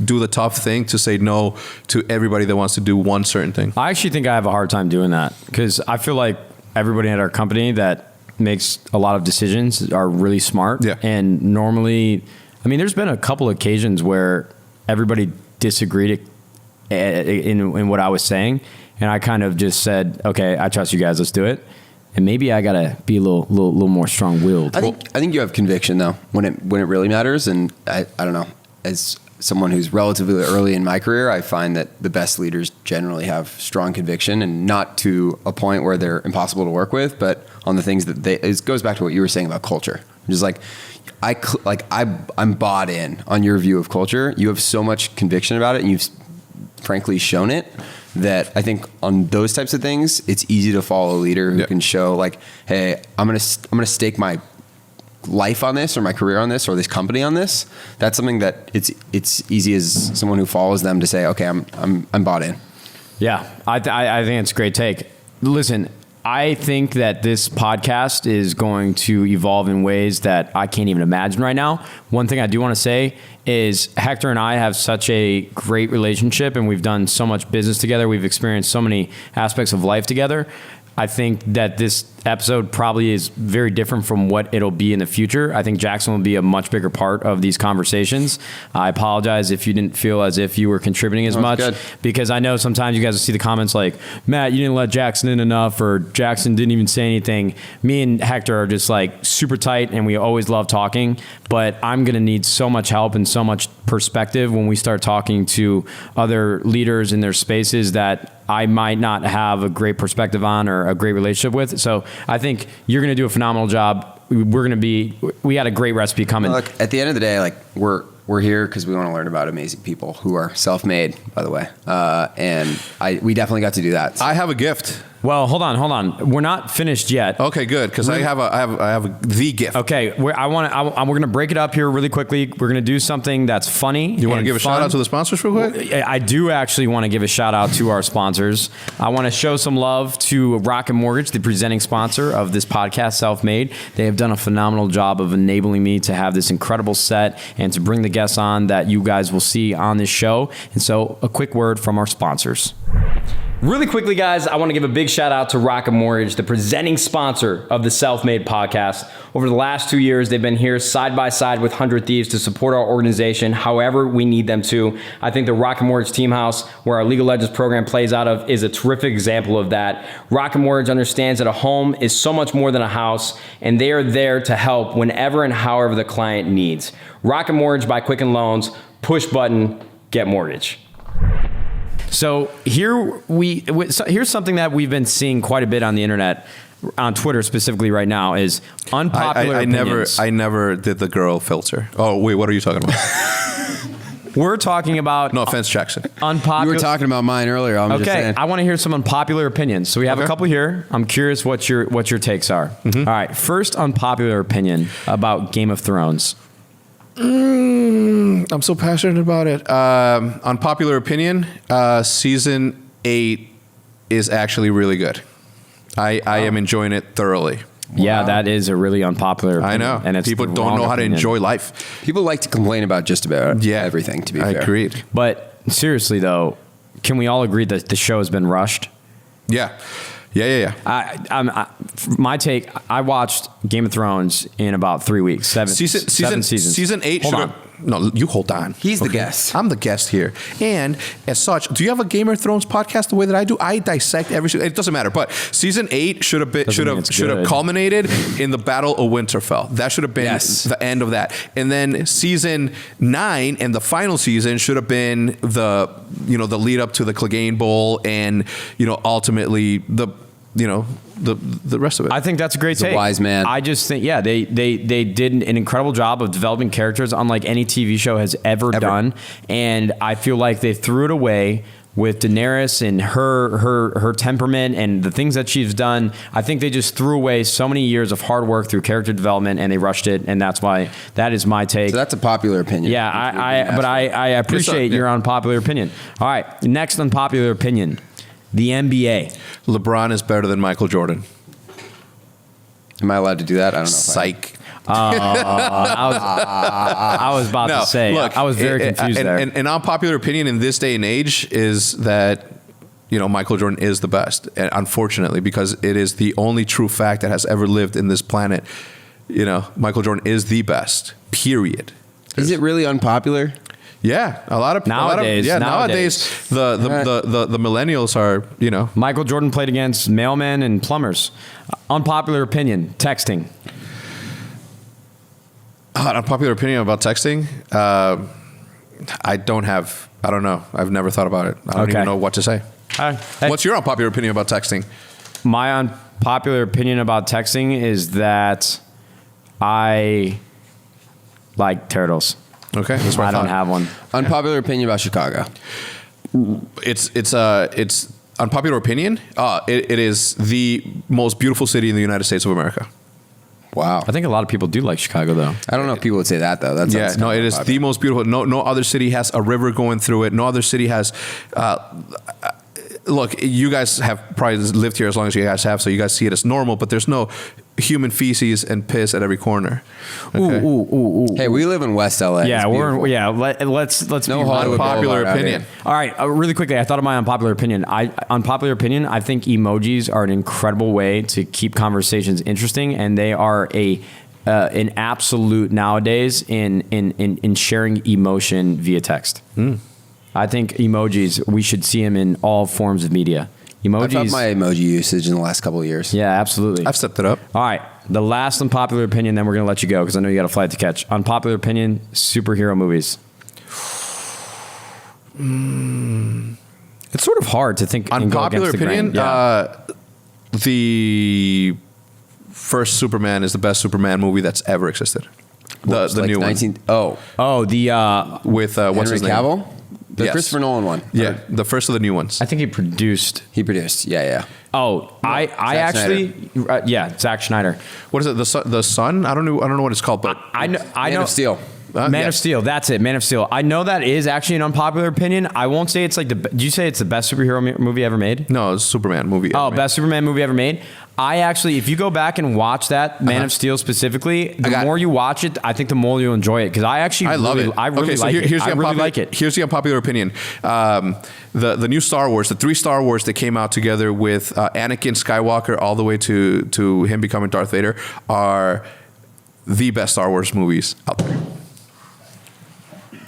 do the tough thing to say no to everybody that wants to do one certain thing. I actually think I have a hard time doing that, because I feel like everybody at our company that makes a lot of decisions are really smart. Yeah. And normally, I mean, there's been a couple occasions where everybody disagreed in what I was saying, and I kind of just said, "Okay, I trust you guys. Let's do it." And maybe I gotta be a little more strong-willed. I think you have conviction though when it really matters. And I don't know, as someone who's relatively early in my career, I find that the best leaders generally have strong conviction, and not to a point where they're impossible to work with, but on the things that it goes back to what you were saying about culture. Just like, I'm bought in on your view of culture. You have so much conviction about it, and you've frankly shown it, that I think on those types of things, it's easy to follow a leader who can show like, hey, I'm gonna stake my life on this, or my career on this, or this company on this. That's something that it's easy as someone who follows them to say, okay, I'm bought in. Yeah, I think it's a great take. Listen, I think that this podcast is going to evolve in ways that I can't even imagine right now. One thing I do want to say is Hector and I have such a great relationship, and we've done so much business together. We've experienced so many aspects of life together. I think that this episode probably is very different from what it'll be in the future. I think Jackson will be a much bigger part of these conversations. I apologize if you didn't feel as if you were contributing as much, because I know sometimes you guys will see the comments like, Matt, you didn't let Jackson in enough, or Jackson didn't even say anything. Me and Hector are just like super tight, and we always love talking, but I'm going to need so much help and so much perspective when we start talking to other leaders in their spaces that I might not have a great perspective on or a great relationship with. So I think you're going to do a phenomenal job. We got a great recipe coming. Look, at the end of the day, like we're here because we want to learn about amazing people who are self-made, by the way. And we definitely got to do that. So. I have a gift. Well, hold on. We're not finished yet. Okay, good, because I have the gift. Okay, we're gonna break it up here really quickly. We're gonna do something that's funny. You want to give a fun. shout out to the sponsors real quick? I do actually want to give a shout out to our sponsors. I want to show some love to Rocket Mortgage, the presenting sponsor of this podcast, Selfmade. They have done a phenomenal job of enabling me to have this incredible set and to bring the guests on that you guys will see on this show. And so, a quick word from our sponsors. Really quickly, guys, I want to give a big shout out to Rocket Mortgage, the presenting sponsor of the Selfmade podcast. Over the last 2 years, they've been here side by side with 100 Thieves to support our organization however we need them to. I think the Rocket Mortgage Team House, where our Legal Legends program plays out of, is a terrific example of that. Rocket Mortgage understands that a home is so much more than a house, and they are there to help whenever and however the client needs. Rocket Mortgage by Quicken Loans, push button, get mortgage. So here's something that we've been seeing quite a bit on the internet, on Twitter specifically right now, is unpopular opinions. I never did the girl filter. Oh wait, what are you talking about? We're talking about No offense, Jackson. unpopular. You were talking about mine earlier. I'm just Okay, saying. I want to hear some unpopular opinions. So we have a couple here. I'm curious what your takes are. All right, first unpopular opinion about Game of Thrones. I'm so passionate about it. Unpopular opinion, season 8 is actually really good. I am enjoying it thoroughly. Yeah, that is a really unpopular opinion. I know. And it's people the don't wrong know how to opinion. enjoy life. People like to complain about just about everything, to be I fair. agreed. But seriously though, can we all agree that the show has been rushed? Yeah. My take, I watched Game of Thrones in about 3 weeks. Seven seasons. Season 8 should have... No, you hold on. He's the guest. I'm the guest here. And as such, do you have a Game of Thrones podcast the way that I do? I dissect every... It doesn't matter. But season 8 should have culminated in the Battle of Winterfell. That should have been the end of that. And then season 9 and the final season should have been the lead up to the Clegane Bowl and ultimately the rest of it. I think that's a great take. A wise man. I just think, they did an incredible job of developing characters unlike any TV show has ever done. And I feel like they threw it away with Daenerys and her temperament and the things that she's done. I think they just threw away so many years of hard work through character development and they rushed it. And that's why that is my take. So that's a popular opinion. Yeah, I appreciate your unpopular opinion. All right, next unpopular opinion. The NBA. LeBron is better than Michael Jordan. Am I allowed to do that? I don't know. Psych. I was about to say. Look, I was very confused there. And an unpopular opinion in this day and age is that Michael Jordan is the best, and unfortunately, because it is the only true fact that has ever lived in this planet. Michael Jordan is the best. Period. Is it really unpopular? Yeah, a lot of nowadays. The millennials are Michael Jordan played against mailmen and plumbers. Unpopular opinion: texting. Unpopular opinion about texting. I don't know. I've never thought about it. I don't even know what to say. What's your unpopular opinion about texting? My unpopular opinion about texting is that I like turtles. Okay, that's what I don't have one. Unpopular opinion about Chicago. It's unpopular opinion. It is the most beautiful city in the United States of America. Wow. I think a lot of people do like Chicago, though. I don't know if people would say that, though. It is the most beautiful. No other city has a river going through it. No other city has. Look, you guys have probably lived here as long as you guys have, so you guys see it as normal. But there's no human feces and piss at every corner. Okay? Ooh. Hey, we live in West LA. Yeah, let's No be unpopular opinion. All right, really quickly, I thought of my unpopular opinion. I think emojis are an incredible way to keep conversations interesting, and they are an absolute nowadays in sharing emotion via text. I think emojis, we should see them in all forms of media. Emojis. I've upped my emoji usage in the last couple of years. Yeah, absolutely. I've stepped it up. All right, the last unpopular opinion, then we're going to let you go because I know you got a flight to catch. Unpopular opinion, superhero movies. It's sort of hard to think. Unpopular opinion, the first Superman is the best Superman movie that's ever existed. The new one. With Henry what's his name? Cavill? The Yes. Christopher Nolan one. Yeah, the first of the new ones. I think he produced. Yeah. Oh, I actually, yeah, Zack Snyder. What is it? The Sun? I don't know what it's called, but I know. Man of Steel. Man of Steel. That's it. Man of Steel. I know that is actually an unpopular opinion. I won't say it's like did you say it's the best superhero movie ever made? No, it's a Superman movie. Oh, best Superman movie ever made. I actually, if you go back and watch that Man of Steel specifically, the more you watch it, I think the more you'll enjoy it because I love it. I really like it. I really like it. Here's the unpopular opinion. The new Star Wars, the 3 Star Wars that came out together with Anakin Skywalker all the way to him becoming Darth Vader are the best Star Wars movies out there.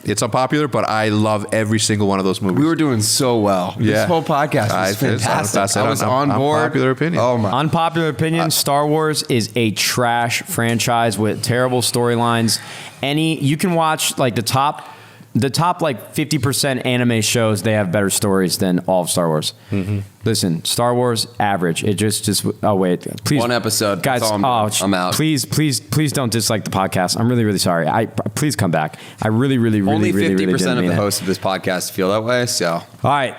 It's unpopular, but I love every single one of those movies. We were doing so well. Yeah. This whole podcast was fantastic. I was on board. Unpopular opinion. Oh my. Unpopular opinion, Star Wars is a trash franchise with terrible storylines. You can watch like the top like 50% anime shows, they have better stories than all of Star Wars. Mm-hmm. Listen, Star Wars average. It just oh wait, please, one episode, guys. I'm out. Please don't dislike the podcast. I'm really sorry. Please come back. I really only 50% didn't of mean the it. hosts of this podcast feel that way. So all right,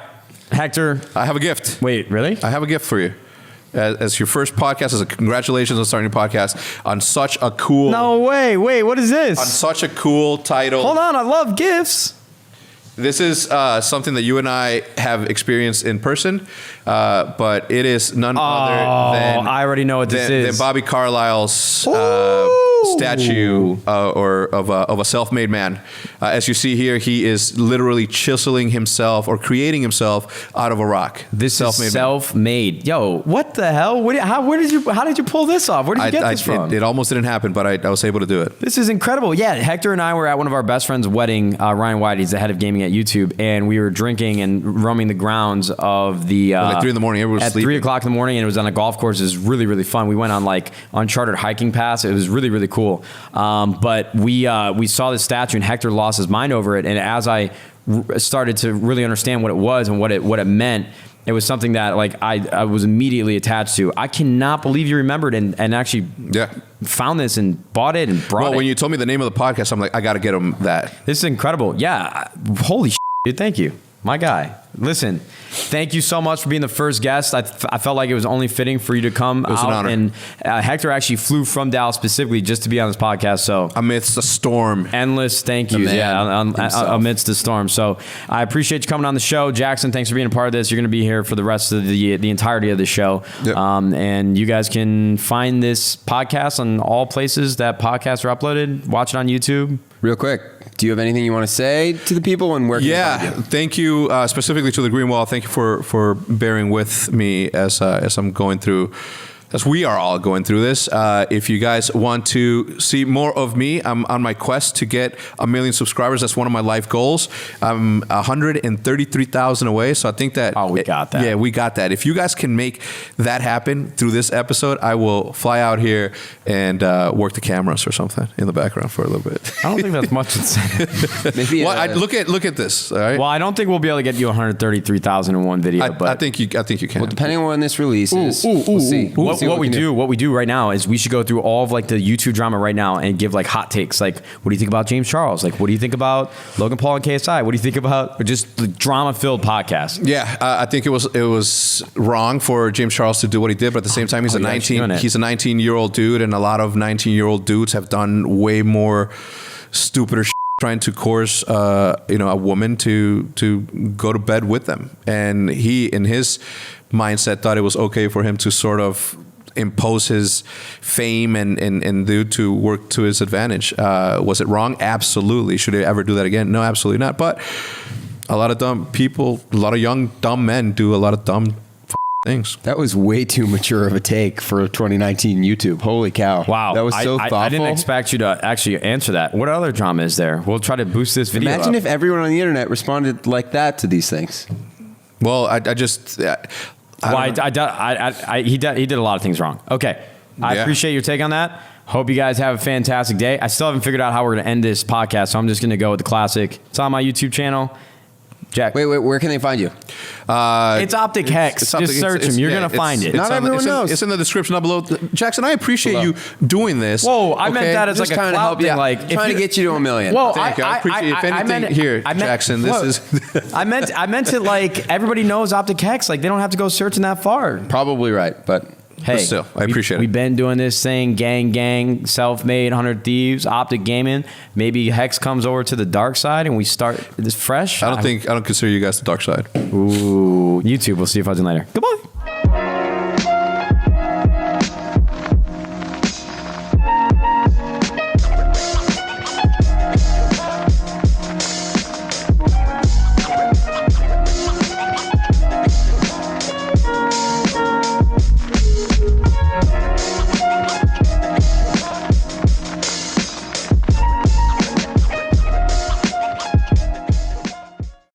Hector, I have a gift. Wait, really? I have a gift for you. As your first podcast, as a congratulations on starting your podcast on such a cool. No way. Wait, what is this? On such a cool title. Hold on, I love gifts. This is something that you and I have experienced in person, but it is none other than I already know what this is. Than Bobby Carlyle's statue of a self-made man. As you see here, he is literally chiseling himself or creating himself out of a rock. This is self-made. Yo, what the hell? How did you pull this off? Where did you get this from? It almost didn't happen, but I was able to do it. This is incredible. Yeah, Hector and I were at one of our best friends' wedding. Ryan White, he's the head of gaming at YouTube, and we were drinking and roaming the grounds of the like 3 in the morning. Everyone was at sleeping. 3 o'clock in the morning, and it was on a golf course. It was really fun. We went on like uncharted hiking paths. It was really cool. But we saw this statue, and Hector lost his mind over it. And as I started to really understand what it was and what it meant, it was something that like I was immediately attached to. I cannot believe you remembered and actually found this and bought it and brought it. Well, when you told me the name of the podcast, I'm like, I got to get him that. This is incredible. Yeah. Holy shit, dude. Thank you. My guy. Listen, thank you so much for being the first guest. I felt like it was only fitting for you to come out. It was an honor. And Hector actually flew from Dallas specifically just to be on this podcast. So amidst the storm. Endless thank yous. Amidst the storm. So I appreciate you coming on the show. Jackson, thanks for being a part of this. You're going to be here for the rest of the entirety of the show. Yep. And you guys can find this podcast on all places that podcasts are uploaded. Watch it on YouTube. Real quick, do you have anything you want to say to the people and where can you find you? Thank you specifically to the Green Wall. Thank you for bearing with me as I'm going through, as we are all going through this. If you guys want to see more of me, I'm on my quest to get 1 million subscribers. That's one of my life goals. I'm 133,000 away. So I think that... Oh, we got that. Yeah, we got that. If you guys can make that happen through this episode, I will fly out here and work the cameras or something in the background for a little bit. I don't think that's much incentive. Maybe look at this. All right. Well, I don't think we'll be able to get you 133,000 in one video. But I think you can. Well, depending on when this releases, we'll see. What we do right now is we should go through all of like the YouTube drama right now and give like hot takes. Like, what do you think about James Charles? Like, what do you think about Logan Paul and KSI? What do you think about just the drama-filled podcast? Yeah, I think it was wrong for James Charles to do what he did, but at the same time, he's a 19-year-old dude, and a lot of 19-year-old dudes have done way more stupider shit trying to coerce a woman to go to bed with them. And he, in his mindset, thought it was okay for him to sort of impose his fame and do to work to his advantage. Was it wrong? Absolutely. Should he ever do that again? No, absolutely not. But a lot of dumb people, a lot of young dumb men do a lot of dumb things. That was way too mature of a take for 2019 YouTube. Holy cow. Wow. That was so thoughtful. I didn't expect you to actually answer that. What other drama is there? We'll try to boost this video Imagine up. if everyone on the internet responded like that to these things. Well, he did a lot of things wrong. Okay. I appreciate your take on that. Hope you guys have a fantastic day. I still haven't figured out how we're going to end this podcast, so I'm just going to go with the classic. It's on my YouTube channel. Jack. Wait, where can they find you? It's Optic Hex. Just search him. You're going to find it. Not everyone knows. It's in the description down below. Jackson, I appreciate you doing this. Whoa, I meant that as Just like a trying to clout help you thing. out. Like, Trying to get you to 1 million. Well, Thank you. I appreciate if anything here, Jackson. This is. I meant it like everybody knows Optic Hex. Like they don't have to go searching that far. Probably right, but Hey, still, I appreciate it. We've been doing this thing, gang, Selfmade, 100 Thieves, Optic Gaming. Maybe Hex comes over to the dark side and we start this fresh. I don't consider you guys the dark side. Ooh, YouTube. We'll see you fudging later. Goodbye.